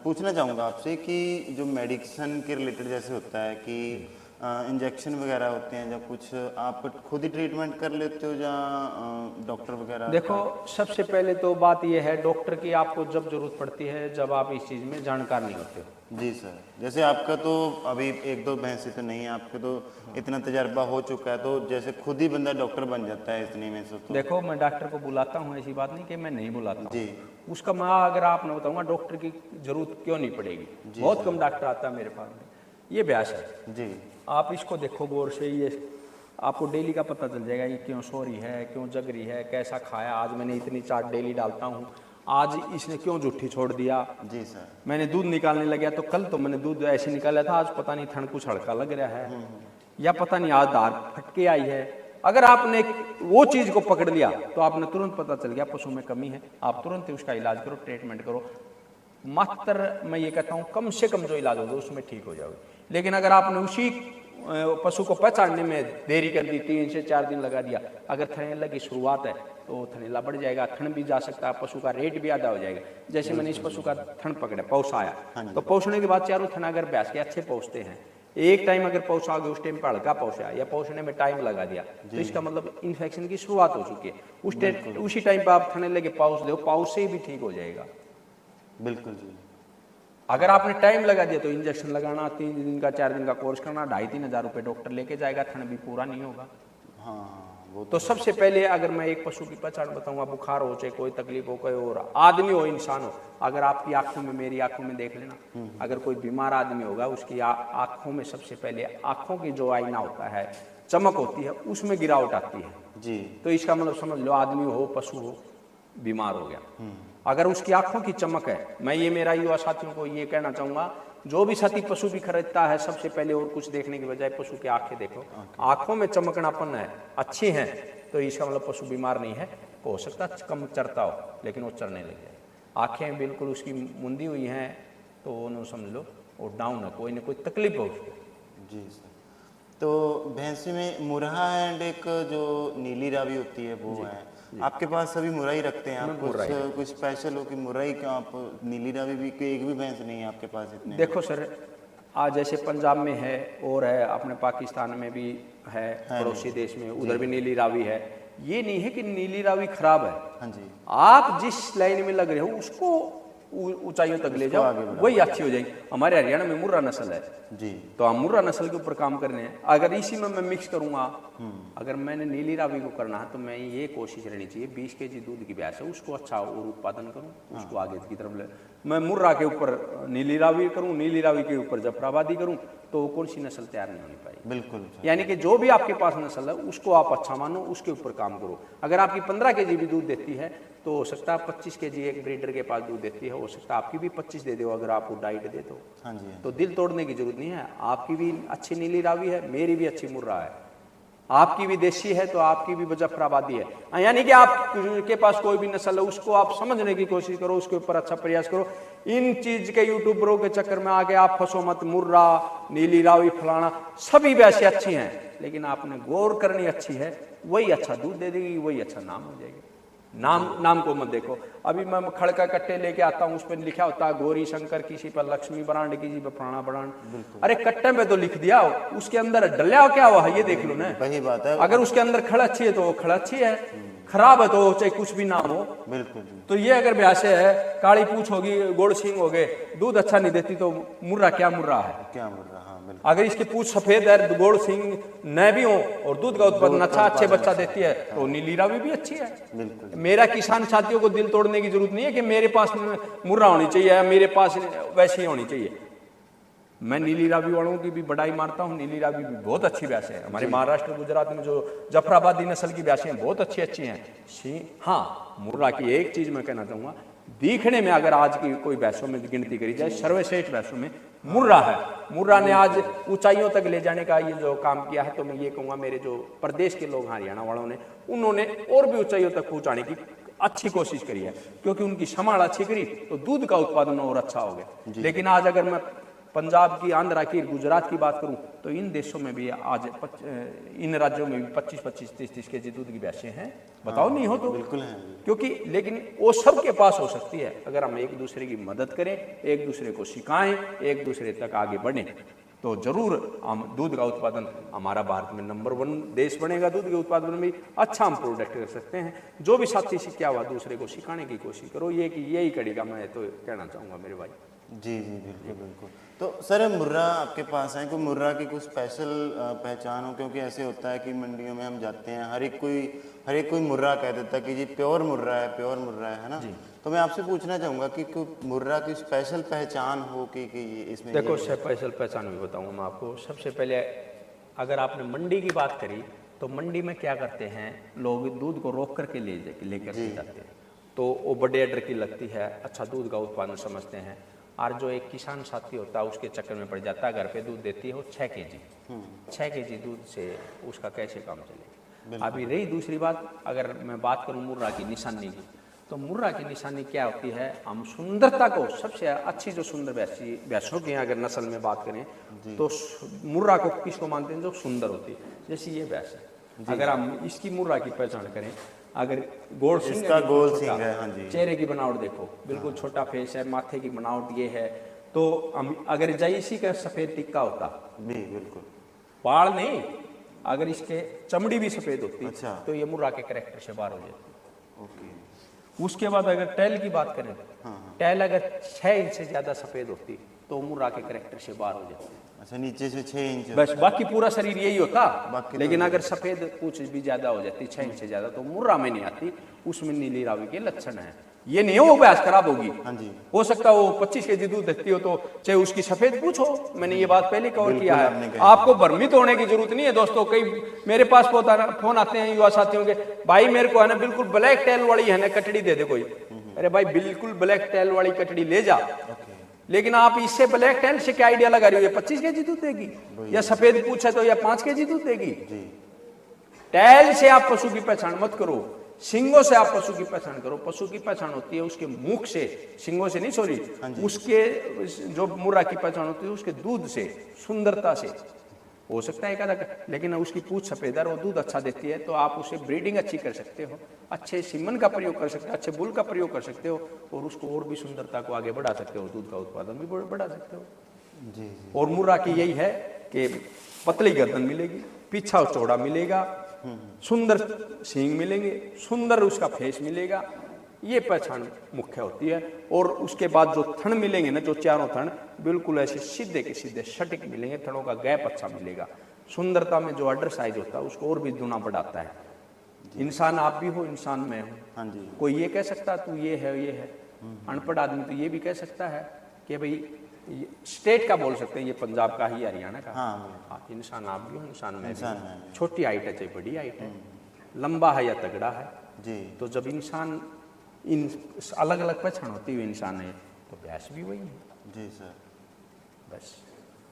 पूछना चाहूँगा आपसे कि जो मेडिसिन के रिलेटेड जैसे होता है कि इंजेक्शन वगैरह होते हैं, जब कुछ आप खुद ही ट्रीटमेंट कर लेते हो या डॉक्टर वगैरह? देखो, सबसे पहले तो बात यह है, डॉक्टर की आपको जब जरूरत पड़ती है जब आप इस चीज़ में जानकार नहीं होते हो। जी सर, जैसे आपका तो अभी 1-2 भैंसे तो नहीं है, आपके तो इतना तजर्बा हो चुका है, तो जैसे खुद ही बंदा डॉक्टर बन जाता है इतने में से तो? देखो, मैं डॉक्टर को बुलाता हूँ, ऐसी बात नहीं कि मैं नहीं बुलाता हूँ। जी। उसका मैं अगर आपने बताऊंगा डॉक्टर की जरूरत क्यों नहीं पड़ेगी। बहुत कम डॉक्टर आता है मेरे पास में। ये ब्यास है जी, आप इसको देखो गौर से, ये आपको डेली का पता चल जाएगा ये क्यों सो रही है, क्यों जग रही है, कैसा खाया, आज मैंने इतनी चाट डेली डालता हूँ, आज इसने क्यों जूठी छोड़ दिया। जी सर। मैंने दूध निकालने लगा तो कल तो मैंने दूध ऐसे निकाला था, आज पता नहीं थन कुछ हड़का लग रहा है, या पता नहीं आज दार फटके आई है। अगर आपने वो चीज को पकड़ लिया तो आपने तुरंत पता चल गया पशु में कमी है, आप तुरंत ही उसका इलाज करो, ट्रीटमेंट करो। मात्र मैं ये कहता हूँ कम से कम जो इलाज होगा उसमें ठीक हो जाओगे। लेकिन अगर आपने उसी पशु को पहचानने में देरी कर दी, 3 से 4 दिन लगा दिया, अगर थनेला की शुरुआत है तो थनेला बढ़ जाएगा, थन भी जा सकता है, पशु का रेट भी आधा हो जाएगा। जैसे मैंने इस पशु का थन पकड़ा, पौष आया, तो पौषने के बाद चारों थन अगर भैंस के अच्छे पौषते हैं, एक टाइम अगर पौष आ गया, उस टाइम पर हल्का पौषा या पौषने में टाइम लगा दिया, तो इसका मतलब इन्फेक्शन की शुरुआत हो चुकी है। उसी टाइम पर आप थनेले के पाउस दो, पाउस से भी ठीक हो जाएगा। बिल्कुल जी। अगर आपने टाइम लगा दिया तो इंजेक्शन लगाना, 3 दिन का 4 दिन का कोर्स करना, 2,5-3 हज़ार रुपये डॉक्टर लेके जाएगा, थन भी पूरा नहीं होगा। हाँ, वो तो सबसे पहले अगर मैं एक पशु की पहचान बताऊंगा, बुखार हो चाहे कोई तकलीफ हो, कोई और आदमी हो, इंसान हो, अगर आपकी आंखों में, मेरी आंखों में देख लेना, अगर कोई बीमार आदमी होगा उसकी आंखों में सबसे पहले आंखों की जो आईना होता है, चमक होती है, उसमें गिरावट आती है जी। तो इसका मतलब समझ लो आदमी हो, पशु हो, बीमार हो गया। अगर उसकी आंखों की चमक है, मैं ये मेरा युवा साथियों को ये कहना चाहूंगा, जो भी साथी पशु भी खरीदता है, सबसे पहले और कुछ देखने की बजाय पशु की आंखें देखो, आंखों में चमकनापन है, अच्छी है, तो इसका मतलब पशु बीमार नहीं है। हो सकता है कम चरता हो, लेकिन वो चरने लग जाए। आंखें बिल्कुल उसकी मुंदी हुई हैं तो वो समझ लो वो डाउन है, कोई ना कोई तकलीफ हो उसको। जी सर। तो भैंसी में मुरहा एंड एक जो नीली रावी होती है वो है, आपके पास सभी मुरई रखते हैं आप? कुछ स्पेशल हो कि मुरई क्यों, आप नीली रावी भी एक भी भैंस नहीं है आपके पास इतने? देखो सर, आज जैसे पंजाब में है और है, अपने पाकिस्तान में भी है, पड़ोसी देश में उधर भी नीली रावी है। ये नहीं है कि नीली रावी खराब है। हाँ जी। आप जिस लाइन में लग रहे हो उसको ऊंचाइयों तक ले जाओ, वही अच्छी हो जाएगी। हमारे हरियाणा में मुर्रा नस्ल है जी, तो हम मुर्रा नस्ल के ऊपर काम करने हैं। अगर इसी में मैं मिक्स करूंगा, अगर मैंने नीली रावी को करना है तो मैं ये कोशिश रहनी चाहिए 20 केजी दूध की भैंस है उसको अच्छा और उत्पादन करूं, उसको आगे की तरफ ले। मैं मुर्रा के ऊपर नीली रावी करूं, नीली रावी के ऊपर जफराबादी करूं, तो कौन सी नस्ल तैयार नहीं होनी पाएगी। बिल्कुल। यानी कि जो भी आपके पास नस्ल है उसको आप अच्छा मानो, उसके ऊपर काम करो। अगर आपकी 15 केजी भी दूध देती है तो हो सकता है 25 केजी एक ब्रीडर के पास दूध देती है, हो सकता है आपकी भी 25 दे दो अगर आप डाइट दे दो। हाँ जी। तो दिल तोड़ने की जरूरत नहीं है। आपकी भी अच्छी नीली रावी है, मेरी भी अच्छी मुर्रा है, आपकी भी देशी है तो आपकी भी जफराबादी है। यानी कि आपके पास कोई भी नस्ल है उसको आप समझने की कोशिश करो, उसके ऊपर अच्छा प्रयास करो। इन चीज के यूट्यूबरों के चक्कर में आके आप फंसो मत। मुर्रा, नीली रावी, फलाना सभी वैसे अच्छी हैं, लेकिन आपने गौर करनी अच्छी है, वही अच्छा दूध दे देगी, वही अच्छा नाम हो जाएगी। नाम को मत देखो। अभी मैं खड़का कट्टे लेके आता हूँ, उस पर लिखा होता है गौरी शंकर, किसी पर लक्ष्मी ब्रांड, किसी पर फलाना ब्रांड। अरे कट्टे पे तो लिख दिया, उसके अंदर डलिया क्या हुआ है ये देख लो ना। वही बात है, अगर उसके अंदर खड़ अच्छी है तो वो खड़ अच्छी है, खराब है तो चाहे कुछ भी नाम हो। बिल्कुल। तो ये अगर भैंसे है, काली पूछ होगी, गोड़ सींग हो गए, दूध अच्छा नहीं देती तो मुर्रा क्या मुर्रा है, क्या मुर्रा। हाँ बिल्कुल। अगर इसकी पूछ सफेद है, गोड़ सींग न भी हो और दूध का उत्पादन अच्छा अच्छे बच्चा देती है तो नीली रावी भी अच्छी है। बिल्कुल। मेरा किसान साथियों को दिल तोड़ने की जरूरत नहीं है कि मेरे पास मुर्रा होनी चाहिए, मेरे पास वैसी होनी चाहिए। मैं नीली रावी वालों की भी बड़ाई मारता हूँ, नीली रावी भी बहुत अच्छी भैंसें हैं। हमारे महाराष्ट्र गुजरात में जो जफराबादी नस्ल की भैंसें हैं बहुत अच्छी हैं। हाँ, मुर्रा की एक चीज मैं कहना चाहूंगा, दिखने में अगर आज की कोई भैंसों में गिनती करी जाए, सर्वश्रेष्ठ भैंसों में मुर्रा है। मुर्रा ने आज ऊंचाइयों तक ले जाने का ये जो काम किया है, तो मैं ये कहूँगा मेरे जो प्रदेश के लोग हरियाणा वालों ने, उन्होंने और भी ऊंचाइयों तक पहुंचाने की अच्छी कोशिश करी है, क्योंकि उनकी संभाल अच्छी करी तो दूध का उत्पादन और अच्छा हो गया। लेकिन आज अगर मैं पंजाब की, आंध्रा की, गुजरात की बात करूं तो इन देशों में भी आज इन राज्यों में भी 25-25, 30-30 केजी दूध की भैंसें हैं। बताओ नहीं हो तो बिल्कुल है। क्योंकि लेकिन वो सबके पास हो सकती है अगर हम एक दूसरे की मदद करें, एक दूसरे को सिखाएं, एक दूसरे तक आगे बढ़ें। तो जरूर हम दूध का उत्पादन हमारा भारत में नंबर 1 देश बनेगा। दूध के उत्पादन में अच्छा हम प्रोडक्ट कर सकते हैं। जो भी साथी सीखा हुआ दूसरे को सिखाने की कोशिश करो, ये कि यही कड़ी का मैं तो कहना चाहूँगा मेरे भाई। जी जी बिल्कुल बिल्कुल। तो सर मुर्रा आपके पास है, कोई मुर्रा की कुछ स्पेशल पहचान हो? क्योंकि ऐसे होता है कि मंडियों में हम जाते हैं, हर एक कोई मुर्रा कह देता है कि जी प्योर मुर्रा है ना? तो मैं आपसे पूछना चाहूँगा कि कोई मुर्रा की स्पेशल पहचान हो कि ये इसमें? देखो स्पेशल पहचान भी बताऊँगा मैं आपको। सबसे पहले अगर आपने मंडी की बात करी तो मंडी में क्या करते हैं लोग, दूध को रोक करके लेकर जाते हैं, तो वो बड़े ऑर्डर की लगती है, अच्छा दूध का उत्पादन समझते हैं। और जो एक किसान साथी होता है उसके चक्कर में पड़ जाता है, घर पे दूध देती है वो 6 केजी, 6 केजी दूध से उसका कैसे काम चलेगा। अभी रही दूसरी बात, अगर मैं बात करूं मुर्रा की निशानी की, तो मुर्रा की निशानी क्या होती है, हम सुंदरता को, सबसे अच्छी जो सुंदर भैंसों की अगर नस्ल में बात करें तो मुर्रा को किसको मानते हैं, जो सुंदर होती है। जैसे ये भैंस है, अगर हम इसकी मुर्रा की पहचान करें, अगर गोल सिंह है, हाँ जी, चेहरे की बनावट देखो बिल्कुल छोटा फेस है, माथे की बनावट ये है, तो हम अगर इसी का सफेद टिक्का होता, बिल्कुल बाल नहीं, अगर इसके चमड़ी भी सफेद होती, अच्छा, तो ये मुर्रा के कैरेक्टर से बाहर हो जाती। ओके। उसके बाद अगर टैल की बात करें, टैल अगर 6 इंच से ज्यादा सफेद होती तो मुर्रा के कैरेक्टर से बाहर हो जाती। अच्छा, नीचे से 6 इंच, बस, बाकी पूरा शरीर यही होता, लेकिन अगर सफेद पूंछ भी ज्यादा हो जाती 6 इंच से ज्यादा, तो मुर्रा में नहीं आती, उसमें नीली रावी के लक्षण है। ये नहीं हो भैंस खराब होगी, हाँ जी, हो सकता है वो 25 केजी दूध देती हो तो चाहे उसकी सफेद पूछ हो, मैंने ये बात पहले कवर किया है। आपको भ्रमित होने की जरूरत नहीं है दोस्तों। कई मेरे पास फोन आते हैं युवा साथियों के, भाई मेरे को है ना बिल्कुल ब्लैक टेल वाली है ना कटड़ी दे दे कोई। अरे भाई बिल्कुल ब्लैक टेल वाली कटड़ी ले जा, लेकिन आप इससे ब्लैक टेल से क्या आइडिया लगा रही हो, ये 25 केजी दूध देगी, या सफेद पूछ है तो या 5 केजी दूध देगी। टेल से आप पशु की पहचान मत करो, सिंगों से आप पशु की पहचान करो। पशु की पहचान होती है उसके मुख से, सिंगों से नहीं, सॉरी, उसके जो मुर्रा की पहचान होती है उसके दूध से, सुंदरता से। हो सकता है एक आधा, लेकिन उसकी पूंछ सफेद है, वो दूध अच्छा देती है, तो आप उसे ब्रीडिंग अच्छी कर सकते हो, अच्छे सीमन का प्रयोग कर सकते हो, अच्छे बुल का प्रयोग कर सकते हो, और उसको और भी सुंदरता को आगे बढ़ा सकते हो, दूध का उत्पादन भी बढ़ा सकते हो। जी। और मुर्रा की यही है कि पतली गर्दन मिलेगी, पीछा चौड़ा मिलेगा, सुंदर सींग मिलेंगे, सुंदर उसका फेस मिलेगा, ये पहचान मुख्य होती है। और उसके बाद जो थन मिलेंगे ना, जो चारों थन बिल्कुल ऐसे सीधे के सीधे सटीक मिलेंगे, थनों का गैप अच्छा मिलेगा। सुंदरता में जो अडर साइज होता है उसको और भी दुना बढ़ाता है। इंसान आप भी हो, इंसान में हो, हाँ जी। कोई ये कह सकता तू ये है, अनपढ़ आदमी तो ये भी कह सकता है कि भाई स्टेट का बोल सकते हैं, ये पंजाब का ही, हरियाणा का। हाँ, इंसान आप भी हो, इंसान में भी। छोटी हाइट है चाहे बड़ी हाइट है, लंबा है या तगड़ा है जी, तो जब इंसान इन अलग अलग पहचान होती हुई इंसान है तो भैंस भी वही है। जी सर, बस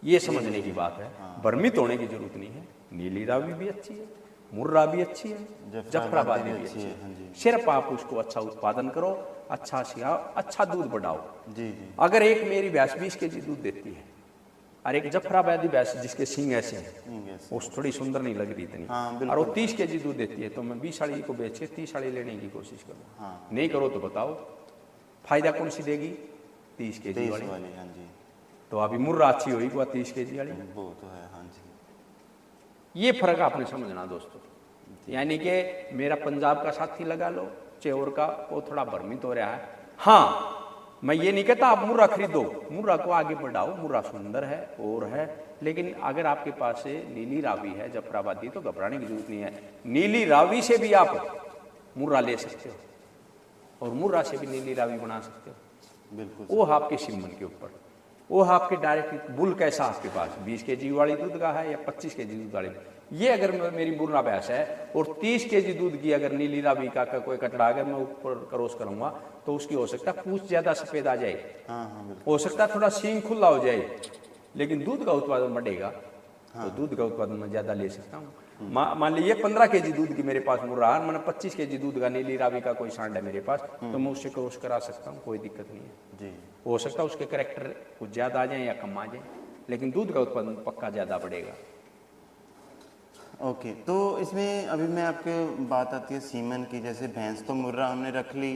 ये समझने की बात है, भ्रमित होने की जरूरत नहीं है। नीली रावी भी अच्छी है, मुर्रा भी अच्छी है, जफराबादी भी अच्छी है। सिर्फ आप उसको अच्छा उत्पादन करो, अच्छा सिखाओ, अच्छा दूध बढ़ाओ। जी जी। अगर एक मेरी भैंस 20 केजी दूध देती है और एक जफराबादी भैंस जिसके सींग ऐसे हैं, वो थोड़ी सुंदर नहीं लग रही इतनी, और वो 30 केजी दूध देती है, तो मैं 20 साड़ी को बेच के 30 साड़ी लेने की कोशिश करूँ। नहीं करो तो बताओ फायदा कौन सी देगी, 30 केजी वाली। हाँ जी। तो अभी मुर्रा अच्छी होगी वो 30 केजी वाली, वो तो है। हाँ जी, ये फर्क आपने समझना दोस्तों। यानी कि मेरा पंजाब का साथी लगा लो, चेवर का, वो थोड़ा भ्रमित हो रहा है। हाँ, मैं ये नहीं कहता आप मुर्रा खरीदो, मुर्रा को आगे बढ़ाओ, मुर्रा सुंदर है और है, लेकिन अगर आपके पास से नीली रावी है, जफराबादी, तो घबराने की जरूरत नहीं है। नीली रावी से भी आप मुर्रा ले सकते हो और मुर्रा से भी नीली रावी बना सकते हो। बिल्कुल। वो आपके सिमन के ऊपर, वो आपके डायरेक्ट बुल कैसा आपके पास 20 केजी वाली दूध का है या 25 केजी दूध वाली। ये अगर मेरी मुर्रा भैंस है और 30 केजी दूध की अगर नीली रावी का कोई कटड़ा अगर मैं ऊपर क्रॉस करूंगा तो उसकी हो सकता है पूंछ ज्यादा सफेद आ जाए, हो सकता है थोड़ा सींग खुला हो जाए, लेकिन दूध का उत्पादन बढ़ेगा। तो दूध का उत्पादन मैं ज्यादा ले सकता हूँ। मान लीजिए 15 केजी दूध की मेरे पास मुर्रा है, मैंने 25 केजी दूध का नीली रावी का कोई सांड है मेरे पास, तो मैं उससे क्रॉस करा सकता हूँ, कोई दिक्कत नहीं है जी। हो सकता है उसके कैरेक्टर कुछ ज्यादा आ जाए या कम आ जाए, लेकिन दूध का उत्पादन पक्का ज्यादा बढ़ेगा। ओके, तो इसमें अभी मैं आपके बात आती है सीमन की, जैसे भैंस तो मुर्रा हमने रख ली,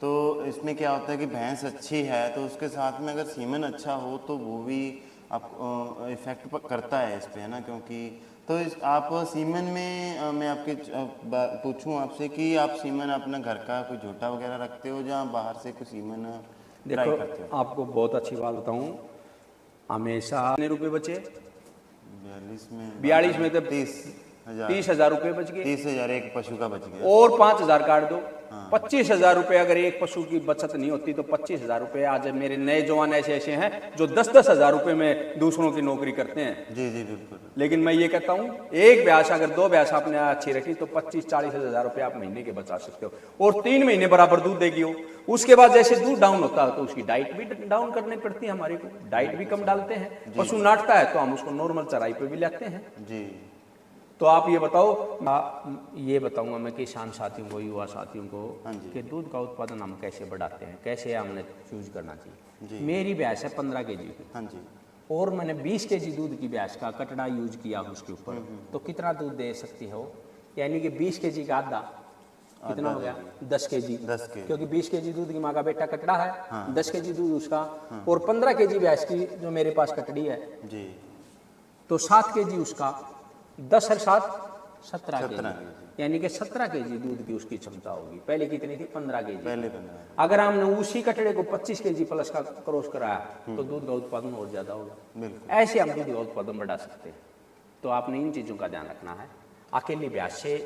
तो इसमें क्या होता है कि भैंस अच्छी है तो उसके साथ में अगर सीमन अच्छा हो तो वो भी आपको इफेक्ट करता है इस पे, है ना, क्योंकि तो आप सीमन में मैं आपके पूछूं आपसे कि आप सीमन अपना घर का कोई झोटा वगैरह रखते हो या बाहर से कोई सीमन ट्राई देखो करते हो? आपको बहुत अच्छी बात बताऊं, हमेशा कितने रुपए बचे? 42 में तो 30,000 रुपए बच गए। 30,000 एक पशु का बच गया। और 5,000 काट दो, 25,000 रुपए। अगर एक पशु की बचत नहीं होती तो 25,000 रुपए। आज मेरे नए जवान ऐसे ऐसे हैं जो 10-10 हजार रुपए में दूसरों की नौकरी करते हैं। जी जी बिल्कुल। लेकिन मैं ये कहता हूँ, एक भैंस अगर 2 भैंस आपने अच्छी रखी तो 25-40 हजार रुपए आप महीने के बचा सकते हो, और 3 महीने बराबर दूध देगी हो। उसके बाद जैसे दूध डाउन होता है तो उसकी डाइट भी डाउन करनी पड़ती है, हमारे को डाइट भी कम डालते हैं। पशु नाटता है तो हम उसको नॉर्मल चराई पे भी लाते हैं जी। तो आप ये बताओ, ये बताऊंगा मैं किसान साथियों को, युवा साथियों को कि दूध का उत्पादन हम कैसे बढ़ाते हैं, कैसे हमने चूज करना चाहिए। मेरी भैंस है 15 kg की, हाँ जी, और मैंने 20 kg दूध की भैंस का कटड़ा यूज किया उसके ऊपर, तो कितना दूध दे सकती है वो? यानी कि 20 kg का आधा कितना हो गया? 10 kg। क्योंकि 20 kg दूध की माँ का बेटा कटड़ा है, 10 kg दूध उसका, और 15 kg भैंस की जो मेरे पास कटड़ी है जी, तो 7 kg उसका, 10 और 7 17 kg, यानी कि 17 kg दूध की उसकी क्षमता होगी। पहले कितनी थी? 15 kg। पहले 15। अगर हमने उसी कटड़े को 25 kg प्लस का क्रॉस कराया तो दूध का उत्पादन और ज्यादा होगा। बिल्कुल। ऐसे हम दूध का उत्पादन बढ़ा सकते हैं। तो आपने इन चीजों का ध्यान रखना है। अकेले भैंस से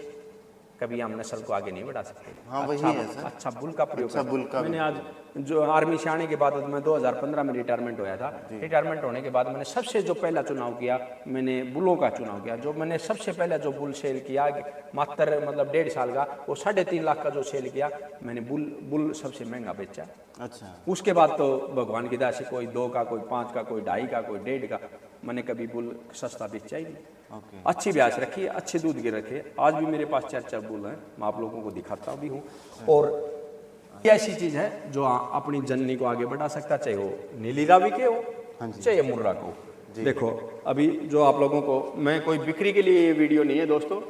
कभी हम नस्ल को आगे नहीं बढ़ा सकते। हाँ, वही है सर। अच्छा बुल का प्रयोग अच्छा बुल का मैंने आज जो आर्मी से आने के बाद मैं 2015 में रिटायरमेंट होया था। रिटायरमेंट होने के बाद मैंने सबसे जो पहला चुनाव किया, मैंने बुलों का चुनाव किया। जो मैंने सबसे पहला जो बुल सेल किया मात्र मतलब 1.5 साल का, वो 3.5 लाख का जो सेल किया मैंने, बुल सबसे महंगा बेचा। अच्छा। उसके बाद तो भगवान की दया से कोई 2 का, कोई 5 का, कोई 2.5 का, कोई 1.5 का, मैंने कभी बुल सस्ता बेचा ही नहीं। अच्छी ब्याज रखी, अच्छे दूध के रखे। आज भी मेरे पास 4 बुल हैं, मैं आप लोगों को दिखाता भी हूँ। और ये ऐसी चीज है जो अपनी जननी को आगे बढ़ा सकता, चाहे वो नीली रावी के हो, चाहे मुर्रा को। देखो अभी जो आप लोगों को, मैं कोई बिक्री के लिए ये वीडियो नहीं है दोस्तों,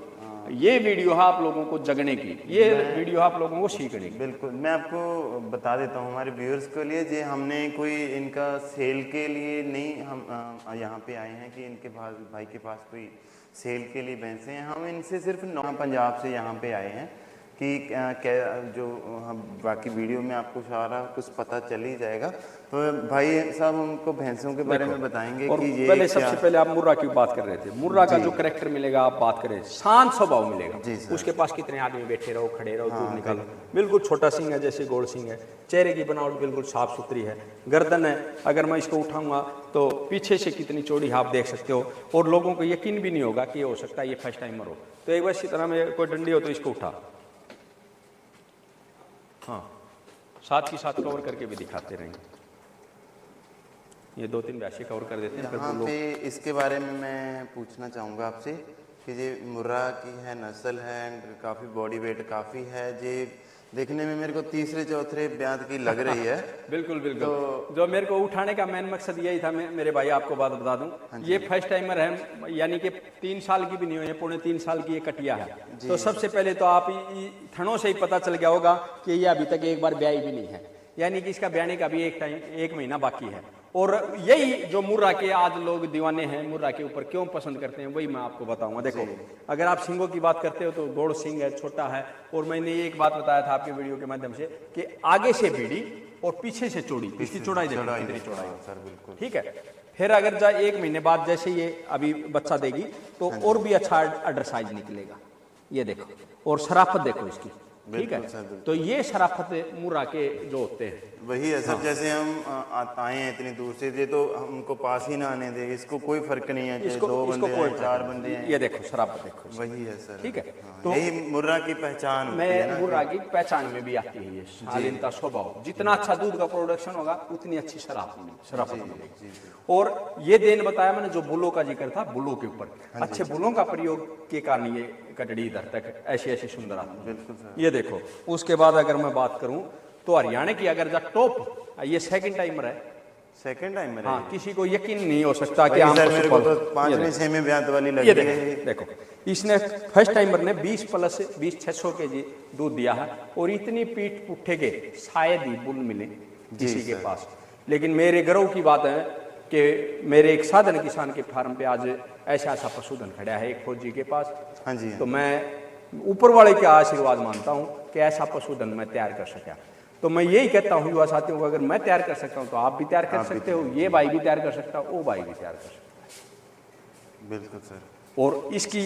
ये वीडियो है आप लोगों को जगने की, ये वीडियो आप लोगों को सीखने की। बिल्कुल, मैं आपको बता देता हूँ हमारे व्यूअर्स के लिए, जे हमने कोई इनका सेल के लिए नहीं, हम यहाँ पे आए हैं कि इनके पास, भाई के पास कोई सेल के लिए भैंसे हैं। हम इनसे सिर्फ पंजाब से यहाँ पे आए हैं कि क्या जो हम बाकी वीडियो में आपको सारा कुछ पता चल ही जाएगा। तो भाई साहब हमको भैंसों के बारे में बताएंगे कि ये पहले सबसे पहले आप मुर्रा की बात कर रहे थे। मुर्रा का जो कैरेक्टर मिलेगा, आप बात करें, शांत स्वभाव मिलेगा। उसके पास कितने आदमी बैठे रहो, खड़े रहो, दूध निकालो, बिल्कुल छोटा सिंह है जैसे गोल सिंह है। चेहरे की बनावट बिल्कुल साफ सुथरी है। गर्दन है, अगर मैं इसको उठाऊंगा तो पीछे से कितनी चौड़ी आप देख सकते हो, और लोगों को यकीन भी नहीं होगा कि ये हो सकता है ये फर्स्ट टाइमर हो। तो एक बार इसी तरह में कोई डंडी हो तो इसको उठा, हाँ, साथ ही साथ कवर करके भी दिखाते रहेंगे। ये 2-3 भैंसे कवर कर देते हैं। यहाँ पे इसके बारे में मैं पूछना चाहूँगा आपसे कि ये मुर्रा की है, नस्ल है, काफ़ी बॉडी वेट काफ़ी है, जे देखने में मेरे को तीसरे चौथे ब्यात की लग रही है। बिल्कुल बिल्कुल। तो जो मेरे को उठाने का मेन मकसद यही था, मेरे भाई आपको बात बता दूं, ये फर्स्ट टाइमर है, यानी कि 3 साल की भी नहीं हुई है, 3.25 साल की ये कटिया है। तो सबसे पहले तो आप थनों से ही पता चल गया होगा कि ये अभी तक एक बार ब्याई भी नहीं है, यानी कि इसका ब्याने का भी 1 महीना बाकी है। और यही जो मुर्रा के आज लोग दीवाने हैं, मुर्रा के ऊपर क्यों पसंद करते हैं, वही मैं आपको बताऊंगा। देखो अगर आप सिंगों की बात करते हो तो गोड़ सिंग है, छोटा है। और मैंने एक बात बताया था आपके वीडियो के माध्यम से कि आगे से बीड़ी और पीछे से चौड़ी, इसकी चौड़ाई देखो कितनी चौड़ाई है सर। बिल्कुल ठीक है। फिर अगर 1 महीने बाद जैसे ये अभी बच्चा देगी तो और भी अच्छा अडर साइज निकलेगा। ये देखो, और शराफत देखो इसकी, ठीक है। तो ये शराफत मुर्रा के जो होते हैं वही है सर। जैसे हम आए हैं इतनी दूर से, ये तो हमको पास ही ना आने दे, इसको कोई फर्क नहीं है, चाहे 2 बंदे हैं, 4 बंदे हैं। ये देखो शराफत देखो, वही है सर, ठीक है। तो यही मुर्रा की पहचान होती है ना। मुर्रा की पहचान में भी आती है ये शालीनता, स्वभाव। जितना अच्छा दूध का प्रोडक्शन होगा उतनी अच्छी शराफत मिलेगी। और ये देन बताया मैंने, जो बुलों का जिक्र था, बुलों के ऊपर अच्छे बुलों का प्रयोग के कारण ये कटड़ी इधर तक ऐसी सुंदर आती है। ये देखो, उसके बाद अगर मैं बात करूं तो हरियाणा की अगर टॉप, ये सेकंड टाइमर है। सेकंड टाइम में हाँ, किसी को यकीन नहीं हो सकता कि हम मेरे को तो 5वें 6वें ब्यात वाली लगी है। देखो इसने फर्स्ट टाइमर ने 20 प्लस 600 kg दूध दिया है, और इतनी पीठ पुट्ठे के शायद ही बुल मिले किसी के पास। लेकिन मेरे गर्व की बात है कि मेरे एक साधन किसान के फार्म पे आज ऐसा ऐसा पशुधन खड़ा है एक फौजी के पास। हाँ जी, तो मैं ऊपर वाले का आशीर्वाद मानता हूँ कि ऐसा पशुधन मैं तैयार कर सका। तो मैं यही कहता हूँ युवा साथियों को, अगर मैं तैयार कर सकता हूँ तो आप भी तैयार कर सकते हो, ये भाई भी तैयार कर सकता है, वो भाई भी तैयार कर सकता है। बिल्कुल सर। और इसकी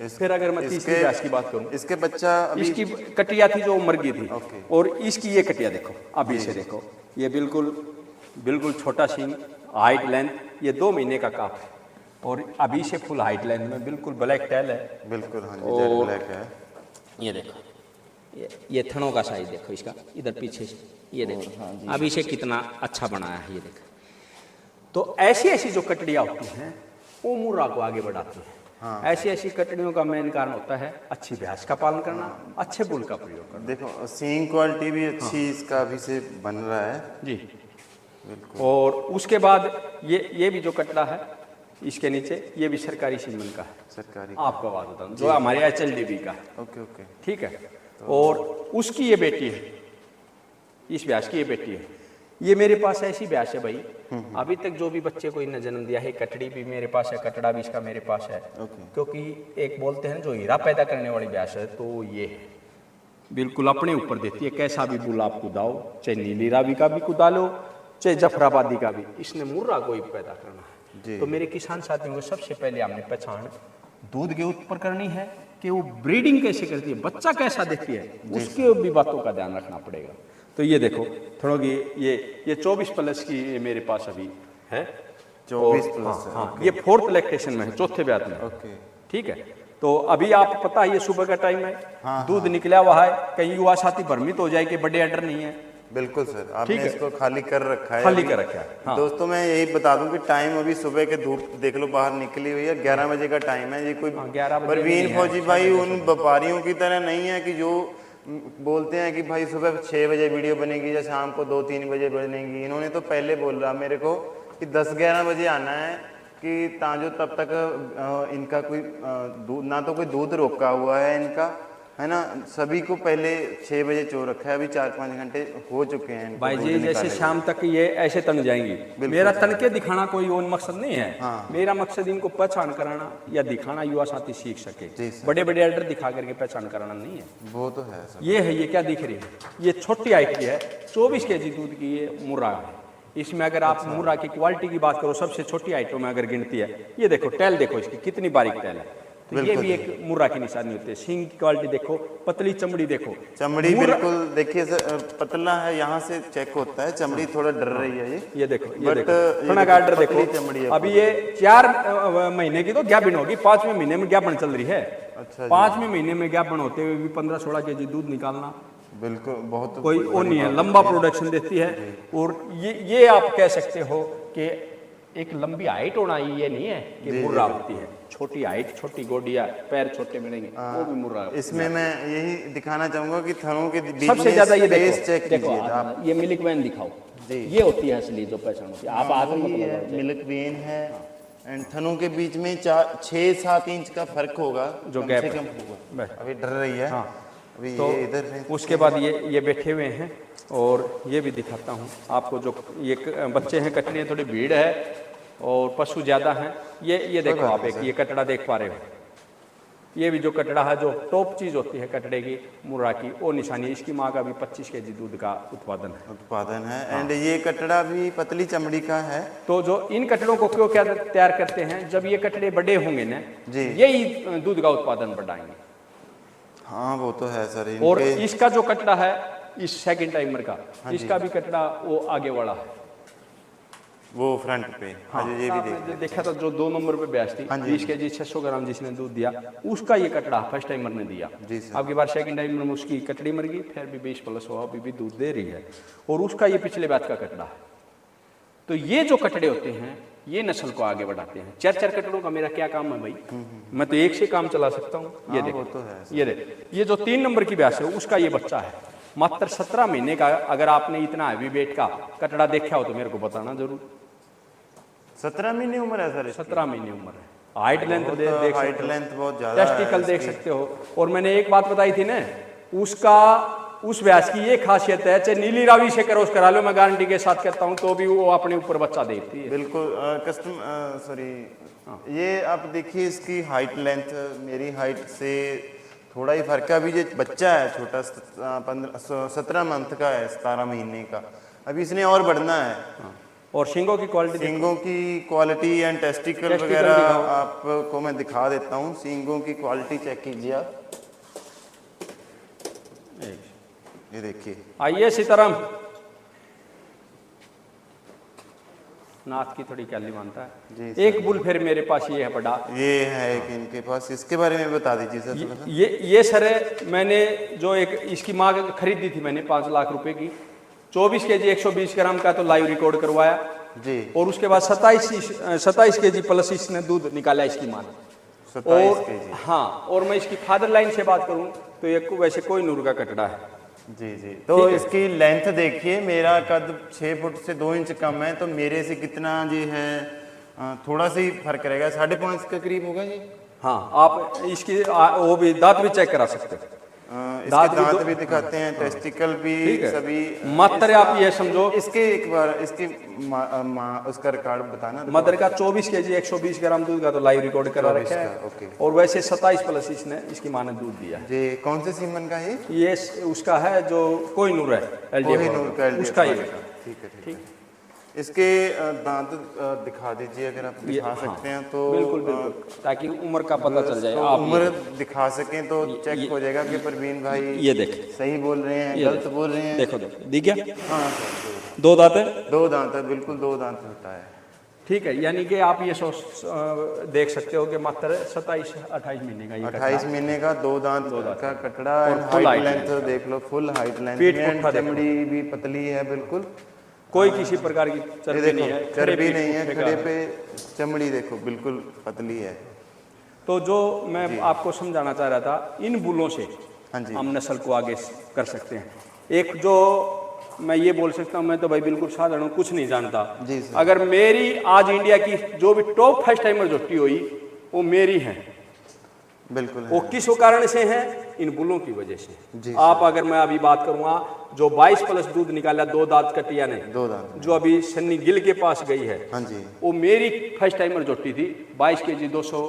फिर अगर मैं तीसरी भैंस की बात करूँ, इसके बच्चा अभी इसकी कटिया थी जो मर गई थी, ओके। और इसकी ये कटिया देखो, अभी से देखो, ये बिल्कुल छोटा सींग, हाइट लेंथ, ये 2 महीने का काफ है, और अभी से फुल हाइट लेंथ में बिल्कुल ब्लैक टेल है। बिल्कुल हाँ जी, जेट ब्लैक है। ये देखो, ये थनों का साइज देखो इसका, इधर पीछे से ये देखो, अभी से कितना अच्छा बनाया है ये देखो। तो ऐसी ऐसी जो कटड़ियाँ होती हैं वो मुर्रा को आगे बढ़ाती हैं। ऐसी ऐसी कटड़ियों का मेन कारण होता है अच्छी भैंस का पालन करना, अच्छे बुल का प्रयोग करना। देखो सींग क्वालिटी भी अच्छी इसका अभी से बन रहा है जी बिल्कुल। और उसके बाद ये भी जो कटड़ा है इसके नीचे, ये भी सरकारी सीमन का है, सरकारी आपको बात बताऊँ, जो हमारे HLDB का है। ओके ओके ठीक है। और उसकी ये बेटी है, इस भैंस की ये बेटी है। ये मेरे पास ऐसी भैंस है भाई, अभी तक जो भी बच्चे को इन्हें जन्म दिया है, कटड़ी भी मेरे पास है, कटड़ा भी इसका मेरे पास है। क्योंकि एक बोलते हैं जो हीरा पैदा करने वाली भैंस है, तो ये है बिल्कुल अपने ऊपर देती है, कैसा भी बुल आप कुदाओ, चाहे नीली रावी का भी कुदा लो, चाहे जफराबादी का भी, इसने मुर्रा को ही पैदा करना है। तो मेरे किसान साथियों को सबसे पहले हमने पहचान दूध के ऊपर करनी है कि वो ब्रीडिंग कैसे करती है, बच्चा कैसा देती है, उसके भी बातों का ध्यान रखना पड़ेगा। तो ये देखो थोड़ा ये 24 प्लस की ये मेरे पास अभी है, 24 प्लस है। हाँ, ये 4th लैक्टेशन में है, चौथे ब्यात में। ओके ठीक है। तो अभी आप पता है ये सुबह का टाइम है, दूध निकला हुआ है, कहीं युवा साथी भ्रमित हो जाए कि बड़े अडर नहीं है। बिल्कुल सर, आपने इसको खाली कर रखा है, खाली कर रखा है। हाँ। दोस्तों मैं यही बता दूं कि टाइम अभी सुबह के धूप देख लो बाहर निकली हुई है, 11 बजे का टाइम है। ये कोई 11 बजे परवीन फौजी भाई उन व्यापारियों की तरह नहीं है कि जो बोलते हैं कि भाई सुबह 6 बजे वीडियो बनेगी या शाम को 2-3 बजे बनेगी। इन्होंने तो पहले बोल रहा मेरे को कि 10-11 बजे आना है, कि ताजो तब तक इनका कोई दूध ना तो कोई दूध रोका हुआ है इनका, है ना। सभी को पहले 6 बजे चो रखा है, अभी 4-5 घंटे हो चुके हैं भाई जी। जैसे शाम तक ये ऐसे तन जाएंगी, मेरा तन के दिखाना कोई और मकसद नहीं है। हाँ। मेरा मकसद इनको पहचान कराना या दिखाना, युवा साथी सीख सके। बड़े बड़े ऑर्डर दिखा करके पहचान कराना नहीं है। वो तो है सर। ये है, ये क्या दिख रही है, ये छोटी हाइट की है, 24 kg दूध की ये मुर्रा है। इसमें अगर आप मुर्रा की क्वालिटी की बात करो, सबसे छोटी हाइटों में अगर गिनती है, ये देखो टेल देखो इसकी कितनी बारीक टेल है। तो ये भी एक मुर्रा की निशानी होती है। सींग की क्वालिटी देखो, पतली चमड़ी देखो, चमड़ी बिल्कुल देखिए सर पतला है, यहाँ से चेक होता है, चमड़ी थोड़ा डर रही है ये देखो, ये देखो थोड़ा गार्डर देखो। चमड़ी अभी ये 4 महीने की तो गैपन होगी, 5वें महीने में गैपन चल रही है। अच्छा, 5वें महीने में गैपन होते हुए भी 15-16 kg दूध निकालना बिल्कुल बहुत कोई वो नहीं है, लंबा प्रोडक्शन देती है। और ये आप कह सकते हो कि एक लंबी हाइट होना ये नहीं है कि मुर्रा होती है। छोटी हाइट, छोटी गोडिया, पैर छोटे मिलेंगे, वो भी मुर्रा। इसमें मैं यही दिखाना चाहूंगा कि थनों के बीच सबसे ज्यादा ये चेक कीजिए आप। ये मिल्क वेन दिखाओ जी, ये होती है असली जो पहचान होती है। आप आगे मिल्क वेन है एंड थनों के बीच में 6-7 इंच का फर्क होगा, जो कम गैप से कम होगा। अभी डर रही है। हाँ। अभी तो ये इधर उसके बाद ये बैठे हुए हैं, और ये भी दिखाता हूँ आपको। जो ये बच्चे हैं, कटने थोड़ी भीड़ है और पशु ज़्यादा हैं। ये देखो आप, एक ये कटड़ा देख पा रहे हो, ये भी जो कटड़ा है, जो टॉप चीज़ होती है कटड़े की, मुर्रा की, वो निशानी। इसकी माँ का भी 25 kg दूध का उत्पादन है। एंड ये कटड़ा भी पतली चमड़ी का है। तो जो इन कटड़ों को क्यों क्या तैयार करते हैं, जब ये कटड़े बड़े होंगे ना, यही दूध का उत्पादन बढ़ाएंगे। हाँ वो तो है सर। और इसका जो कटड़ा है, इस सेकंड टाइमर का, इसका भी कटड़ा वो आगे वाला है, वो फ्रंट पे। हाँ, ये भी देखा था जो 2 नंबर पे ब्याज थी, 20 kg 600 ग्राम जिसने दूध दिया, उसका ये कटड़ा फर्स्ट टाइमर ने दिया। आपकी बार सेकंड टाइमर में उसकी कटड़ी मर गई, फिर भी 20 प्लस हुआ, अभी भी दूध दे रही है। और उसका ये पिछले बैच का कटड़ा है। तो ये जो कटड़े होते हैं, ये नस्ल को आगे बढ़ाते हैं। 4 कटड़ों का मेरा क्या काम है भाई, मैं तो एक से काम चला सकता हूँ। ये देखो, ये देख, ये जो 3 नंबर की ब्यास है, उसका ये बच्चा है, मात्र 17 महीने का। अगर आपने इतना हैवी वेट का कटड़ा देखा हो तो मेरे को बताना जरूर। 17 महीने उम्र है सर? 17 महीने उम्र है। हाइट लेंथ देख हाइट लेंथ बहुत ज्यादा है, टेस्टिकल देख सकते हो। और मैंने एक बात बताई थी ना, उसका उस भैंस की ये खासियत है, चाहे नीली रावी से क्रॉस करा लो, मैं गारंटी के साथ कहता हूँ, तो भी वो अपने ऊपर बच्चा देती है। बिल्कुल सॉरी, ये आप देखिए इसकी हाइट लेंथ मेरी हाइट से थोड़ा ही फर्क है। अभी ये बच्चा है छोटा, 17 मंथ का है, 17 महीने का, अभी इसने और बढ़ना है। और सींगों की क्वालिटी, सींगों की क्वालिटी एंड टेस्टिकल वगैरह आपको मैं दिखा देता हूँ। सींगों की क्वालिटी चेक कीजिए आप, ये देखिए। आइए सीताराम, नाथ की थोड़ी कैली मानता है जी। एक बुल फिर मेरे पास ये है बड़ा, ये है एक इनके पास, इसके बारे में बता दीजिए सर थोड़ा सा। ये सर मैंने जो एक इसकी माँ खरीदी थी मैंने 5 लाख रुपए की, 24 केजी 120 ग्राम का तो लाइव रिकॉर्ड करवाया जी। और उसके बाद 27 केजी प्लस इसने दूध निकाला इसकी माँ ने। 27 केजी। हाँ, और मैं इसकी फादर लाइन से बात करूं तो ये वैसे कोई नूर का कटड़ा है। जी जी। तो इसकी लेंथ देखिए, मेरा कद 6 फुट से 2 इंच कम है, तो मेरे से कितना जी है, थोड़ा सा ही फर्क रहेगा, 5.5 के करीब होगा जी। हाँ, आप इसकी वो भी दांत भी चेक करा सकते हो, इसके दांत भी दिखाते हैं, टेस्टिकल भी सभी। मात्र आप ये समझो, इसके एक बार इसकी उसका रिकॉर्ड बताना। मदर का 24 केजी 120 ग्राम दूध का तो लाइव रिकॉर्ड करा रखा है। ओके। और वैसे 27 प्लस इसने इसकी माँ ने दूध दिया है। जी। कौन से सीमन का है ये उसका है जो कोई नूर है, कोहिनूर का उसका ही। ठीक है ठीक है। इसके दांत दिखा दीजिए अगर आप दिखा सकते हैं तो। बिल्कुल बिल्कुल, ताकि उम्र का पता चल जाए। तो आप उम्र दिखा सकें तो चेक हो जाएगा कि परवीन भाई ये देख सही बोल रहे हैं, गलत बोल रहे हैं। देखो देखो, दिख गया? हाँ, 2 दांत है। 2 दांत है, बिल्कुल 2 दांत होता है। ठीक है, यानी कि आप ये देख सकते हो कि मात्र 27-28 महीने का ये 28 महीने का 2 दांत का Katra. full height height length देख लो, फुल हाइट लेंथ पीठ में, पुट्ठा देखो। चमड़ी भी पतली है बिल्कुल, कोई किसी प्रकार की ये चर्बी देखो नहीं है, चर्बी नहीं है, पुट्ठे का खड़े पे चमड़ी देखो बिल्कुल पतली है। तो जो मैं आपको समझाना चाह रहा था, इन बुलों से हाँ जी। हम नस्ल को आगे कर सकते हैं। एक जो मैं ये बोल सकता हूँ, मैं तो भाई बिल्कुल साधारण हूँ, कुछ नहीं जानता जी सर। अगर मेरी आज इंडिया की जो भी टॉप फर्स्ट टाइमर जोटी हुई वो मेरी है। बिल्कुल वो किस कारण से है? इन बुलों की वजह से। जी आप अगर मैं अभी बात करूंगा, जो 22 प्लस दूध निकाला 2 दांत कटिया ने, 2 दांत जो अभी सन्नी गिल के पास गई है, हाँ जी। वो मेरी फर्स्ट टाइमर जोटी थी। 22 केजी 200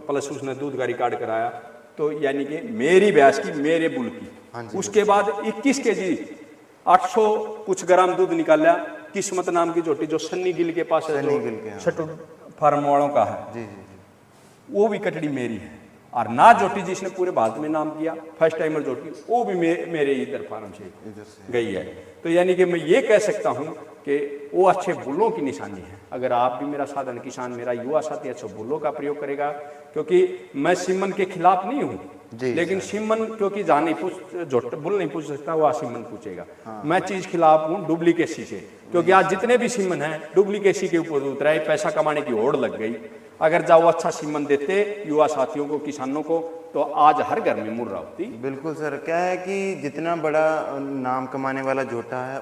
प्लस उसने दूध का रिकॉर्ड कराया, तो यानी कि मेरी भैंस की, मेरे बुल की। हाँ जी। उसके बाद 21 केजी 800 कुछ ग्राम दूध निकाला किस्मत नाम की जोटी, जो सन्नी गिल के पास है, सन्नी गिल के, हाँ। छठू फार्म वालों का है। जी जी जी। वो भी कटड़ी मेरी है। और ना जोटी जिसने पूरे भारत में नाम किया फर्स्ट टाइमर जोटी, वो भी मेरे इधर फार्म से इधर से गई है। तो यानी कि मैं ये कह सकता हूँ कि वो अच्छे बुलों की निशानी है। अगर आप भी, मेरा साधारण किसान, मेरा युवा साथी अच्छे बुलों का प्रयोग करेगा, क्योंकि मैं सीमन के खिलाफ नहीं हूँ, लेकिन सीमन क्योंकि जहाँ नहीं पूछ बुल नहीं पूछ सकता, वह सीमन पूछेगा। मैं चीज खिलाफ हूँ डुप्लीकेसी से, क्योंकि आज जितने भी सीमन हैं डुप्लीकेसी के ऊपर उतरा है, पैसा कमाने की होड़ लग गई। अगर जाओ अच्छा सीमन देते युवा साथियों को, किसानों को, तो आज हर घर में मुर्रा होती। बिल्कुल सर। क्या है कि जितना बड़ा नाम कमाने वाला जोटा है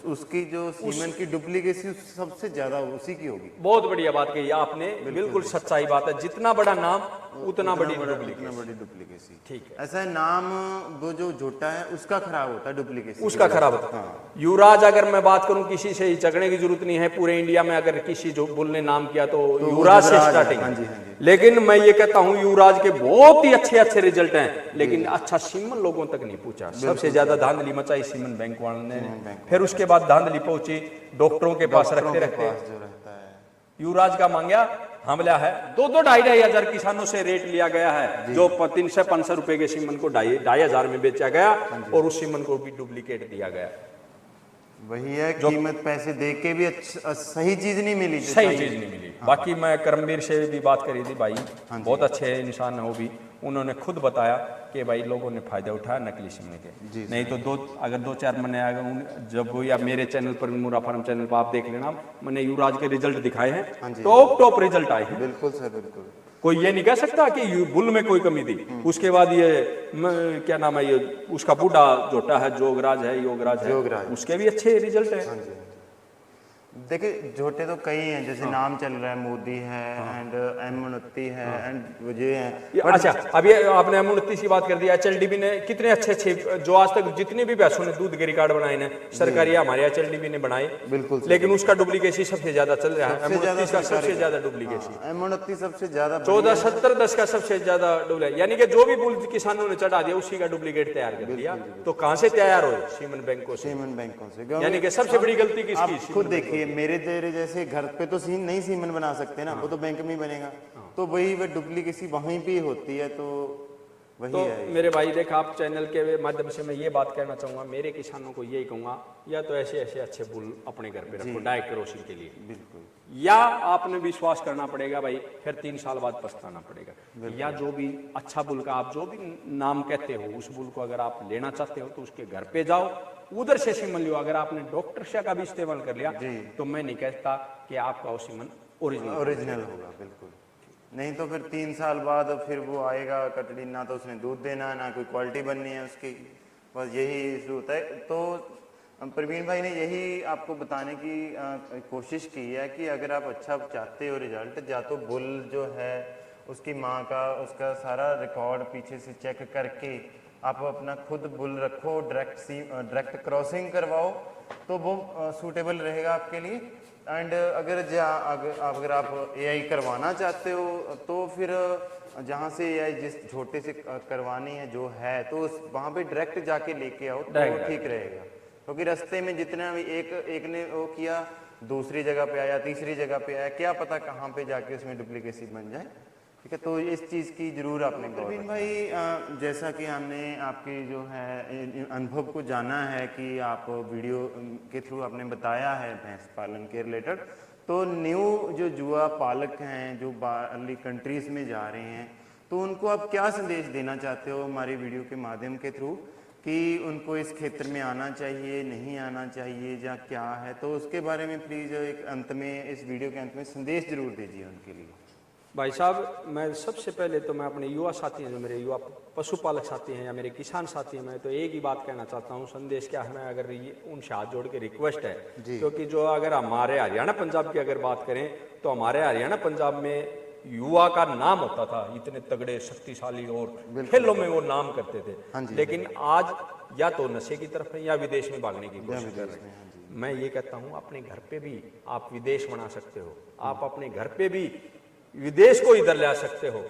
उसकी जो सीमन की डुप्लीकेसी सबसे ज्यादा उसी की होगी। बहुत बढ़िया बात कही आपने, बिल्कुल सच्चाई बात है। जितना बड़ा नाम उतना बड़ी डुप्लीकेसी। ठीक है, ऐसा है, नाम वो जो जोटा है उसका खराब होता है डुप्लीकेसी, उसका खराब होता है। युवराज, अगर मैं बात करूं, किसी से झगड़ने की जरूरत नहीं है। पूरे इंडिया में अगर किसी जो बुल ने नाम किया तो युवराज से स्टार्टिंग। हाँ जी, हाँ जी। लेकिन मैं ये कहता हूं युवराज के बहुत ही अच्छे रिजल्ट हैं, लेकिन अच्छा सीमन लोगों तक नहीं पहुंचा। सबसे ज्यादा धांधली मचाई सीमन बैंक वालों ने, फिर उसके बाद धांधली पहुंची डॉक्टरों के पास रखते रखते। युवराज का मांगया हमला है, 2-2 हजार किसानों से रेट लिया गया है, जो 300-500 रुपए के सीमन को 2,500 में बेचा गया, और उस सीमन को भी डुप्लीकेट दिया गया। वही है, कीमत पैसे दे के भी सही चीज नहीं मिली, सही चीज नहीं मिली। बाकी मैं करमवीर से भी बात करी थी भाई, बहुत अच्छे इंसान है वो भी। उन्होंने खुद बताया कि भाई लोगों ने फायदा उठाया नकली सीमन के। नहीं तो अगर 2-4 महीने जब वो, या मेरे चैनल पर, मुर्रा फार्म चैनल पर आप देख लेना, मैंने युवराज के रिजल्ट दिखाए हैं, टॉप रिजल्ट आए हैं। बिल्कुल सर, बिल्कुल। कोई ये नहीं कह सकता कि बुल में कोई कमी थी। उसके बाद ये क्या नाम है, ये उसका बूढ़ा जोटा है, जोगराज है, योगराज है, उसके भी अच्छे रिजल्ट है। देखिए झूठे तो कई हैं, जैसे नाम चल रहा है मोदी है एंड M29 है एंड ये है। अच्छा, अभी आपने M29 की बात कर दी। HLDB ने कितने अच्छे जो आज तक जितने भी भैंसों ने दूध के रिकॉर्ड बनाए ने सरकारी हमारे HLDB ने बनाए, बिल्कुल, लेकिन उसका डुप्लीकेसी सबसे ज्यादा चल रहा है। M29 का सबसे ज्यादा डुप्लीकेसी, M29 सबसे ज्यादा 1470-10 का सबसे ज्यादा डुप्लीकेट, यानी कि जो भी बुल किसानों ने चढ़ा दिया उसी का डुप्लीकेट तैयार कर दिया। तो कहां से तैयार हो? सीमेंट बैंकों से। सीमेंट बैंकों से, यानी कि सबसे बड़ी गलती किसकी? आप खुद देखिए, मेरे तेरे जैसे घर पे तो नहीं सीमेंट बना सकते ना, वो तो बैंक में ही बनेगा। तो वही वह डुप्लीकेसी वहीं पे होती है, तो वही तो है। मेरे भाई देख, आप चैनल के माध्यम से मैं ये बात कहना चाहूंगा, मेरे किसानों को यही कहूंगा, या तो ऐसे ऐसे अच्छे बुल अपने घर पे रखो डायरेक्ट क्रॉसिंग के लिए, बिल्कुल, या आपने विश्वास करना पड़ेगा भाई, फिर 3 साल बाद पछताना पड़ेगा। या जो भी अच्छा बुल का आप जो भी नाम कहते हो, उस बुल को अगर आप लेना चाहते हो तो उसके घर पे जाओ, उधर से सीमन लियो। अगर आपने डॉक्टर से का भी इस्तेमाल कर लिया तो मैं नहीं कहता कि आपका वो सीमन ओरिजिनल होगा, बिल्कुल नहीं। तो फिर 3 साल बाद फिर वो आएगा कटड़ी, ना तो उसने दूध देना है, ना कोई क्वालिटी बननी है उसकी, बस यही इशू होता है। तो प्रवीण भाई ने यही आपको बताने की कोशिश की है कि अगर आप अच्छा चाहते हो रिजल्ट, या तो बुल जो है उसकी माँ का उसका सारा रिकॉर्ड पीछे से चेक करके आप अपना खुद बुल रखो, डायरेक्ट क्रॉसिंग करवाओ, तो वो सूटेबल रहेगा आपके लिए। एंड अगर आप AI करवाना चाहते हो तो फिर जहाँ से AI जिस छोटे से करवानी है जो है, तो वहाँ पे डायरेक्ट जाके लेके आओ तो ठीक रहेगा। क्योंकि रास्ते में जितना भी एक ने वो किया, दूसरी जगह पे आया, तीसरी जगह पे आया, क्या पता कहाँ पे जाके उसमें डुप्लीकेसी बन जाए। ठीक है, तो इस चीज़ की जरूर आपने प्रवीण भाई, जैसा कि हमने आपकी जो है अनुभव को जाना है कि आप वीडियो के थ्रू आपने बताया है भैंस पालन के रिलेटेड, तो न्यू जो जुआ पालक हैं जो बाहरी कंट्रीज में जा रहे हैं, तो उनको आप क्या संदेश देना चाहते हो हमारी वीडियो के माध्यम के थ्रू, कि उनको इस क्षेत्र में आना चाहिए, नहीं आना चाहिए, या क्या है? तो उसके बारे में प्लीज़ एक अंत में, इस वीडियो के अंत में संदेश जरूर दीजिए उनके लिए। भाई साहब, मैं सबसे पहले तो मैं अपने युवा साथी हैं, जो मेरे युवा पशुपालक साथी हैं या मेरे किसान साथी हैं, मैं तो एक ही बात कहना चाहता हूँ। संदेश क्या है, मैं अगर ये उनसे हाथ जोड़ के रिक्वेस्ट है, क्योंकि जो अगर हमारे हरियाणा पंजाब की अगर बात करें तो हमारे हरियाणा पंजाब में युवा का नाम होता था, इतने तगड़े शक्तिशाली और खेलों में वो नाम करते थे। लेकिन आज या तो नशे की तरफ है या विदेश में भागने की कोशिश कर रहे हैं। मैं ये कहता हूँ, अपने घर पे भी आप विदेश बना सकते हो, आप अपने घर पे भी विदेश को इधर ले आ सकते हो।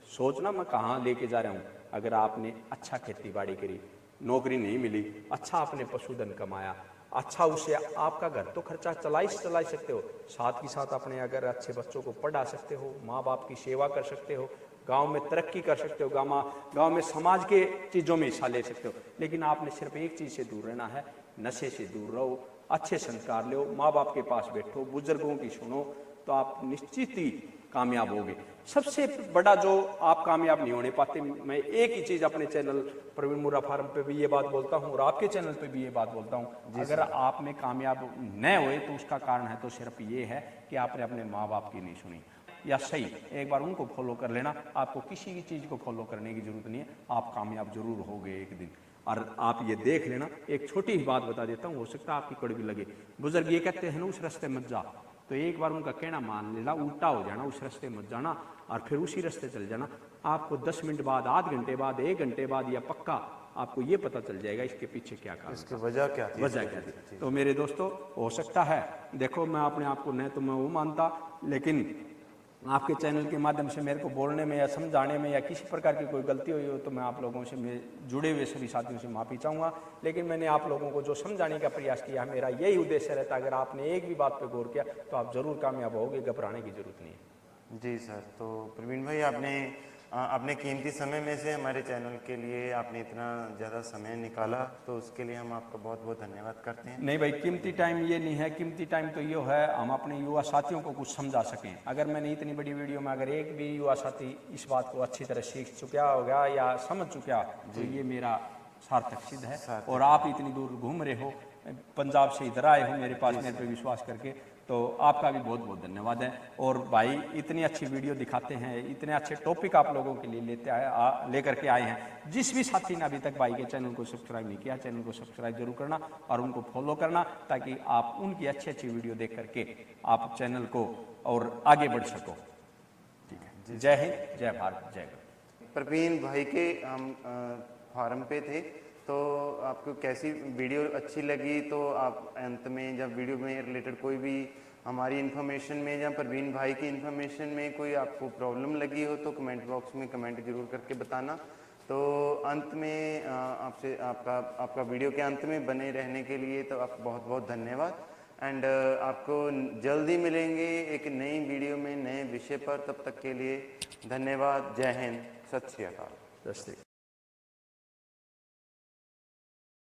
सोचना मैं कहाँ लेके जा रहा हूँ। अगर आपने अच्छा खेती बाड़ी करी, नौकरी नहीं मिली, अच्छा आपने पशुधन कमाया, अच्छा उससे आपका घर तो खर्चा चला सकते हो, साथ ही साथ अपने अगर अच्छे बच्चों को पढ़ा सकते हो, माँ बाप की सेवा कर सकते हो, गांव में तरक्की कर सकते हो, गांव में समाज के चीज़ों में हिस्सा ले सकते हो। लेकिन आपने सिर्फ एक चीज़ से दूर रहना है, नशे से दूर रहो, अच्छे संस्कार लो, माँ बाप के पास बैठो, बुजुर्गों की सुनो, तो आप निश्चित ही कामयाब होगे। सबसे बड़ा जो आप कामयाब नहीं होने पाते, मैं एक ही चीज अपने चैनल प्रवीण मुर्रा फार्म पे भी ये बात बोलता हूँ और आपके चैनल पे भी ये बात बोलता हूँ, अगर आप में कामयाब न हुए तो उसका कारण है तो सिर्फ ये है कि आपने अपने माँ बाप की नहीं सुनी। या सही, एक बार उनको फॉलो कर लेना, आपको किसी भी चीज को फॉलो करने की जरूरत नहीं है, आप कामयाब जरूर होगे एक दिन। और आप ये देख लेना, एक छोटी ही बात बता देता हूँ, हो सकता है आपकी कड़वी लगे। बुजुर्ग ये कहते हैं ना, उस रास्ते मत जा, तो एक बार उनका कहना मान लेना, उल्टा हो जाना, उस रास्ते मत जाना और फिर उसी रास्ते चल जाना। आपको 10 मिनट बाद, आध घंटे बाद, 1 घंटे बाद या पक्का आपको ये पता चल जाएगा इसके पीछे क्या कारण, इसकी वजह क्या थी। तो मेरे दोस्तों, हो सकता है, देखो मैं अपने आप को न तो मैं वो मानता, लेकिन आपके चैनल के माध्यम से मेरे को बोलने में या समझाने में या किसी प्रकार की कोई गलती हुई हो तो मैं आप लोगों से, जुड़े हुए सभी साथियों से माफ़ी चाहूँगा। लेकिन मैंने आप लोगों को जो समझाने का प्रयास किया, मेरा यही उद्देश्य रहता है, अगर आपने एक भी बात पे गौर किया तो आप जरूर कामयाब होगे, घबराने की जरूरत नहीं है। जी सर, तो प्रवीण भाई आपने अपने कीमती समय में से हमारे चैनल के लिए आपने इतना ज़्यादा समय निकाला, तो उसके लिए हम आपका बहुत बहुत धन्यवाद करते हैं। नहीं भाई, कीमती टाइम ये नहीं है, कीमती टाइम तो ये है हम अपने युवा साथियों को कुछ समझा सकें। अगर मैंने इतनी बड़ी वीडियो में अगर एक भी युवा साथी इस बात को अच्छी तरह सीख चुका होगा या समझ चुका, तो ये मेरा सार्थक सिद्ध है। और आप इतनी दूर घूम रहे हो, पंजाब से इधर आए हो मेरे पास, मेरे पे विश्वास करके, तो आपका भी बहुत बहुत धन्यवाद है। और भाई इतनी अच्छी वीडियो दिखाते हैं, इतने अच्छे टॉपिक आप लोगों के लिए लेकर के आए हैं। जिस भी साथी ने अभी तक भाई के चैनल को सब्सक्राइब नहीं किया, चैनल को सब्सक्राइब जरूर करना और उनको फॉलो करना, ताकि आप उनकी अच्छी अच्छी वीडियो देख करके आप चैनल को और आगे बढ़ सको। ठीक है, जय हिंद, जय भारत, जय गौर। प्रवीण भाई के हम फार्म पे थे, तो आपको कैसी वीडियो अच्छी लगी तो आप अंत में जब वीडियो में रिलेटेड कोई भी हमारी इन्फॉर्मेशन में या प्रवीण भाई की इन्फॉर्मेशन में कोई आपको प्रॉब्लम लगी हो तो कमेंट बॉक्स में कमेंट जरूर करके बताना। तो अंत में आपसे आपका वीडियो के अंत में बने रहने के लिए तो आप बहुत बहुत धन्यवाद। एंड आपको जल्दी मिलेंगे एक नई वीडियो में नए विषय पर, तब तक के लिए धन्यवाद। जय हिंद, सत श्री अकाल।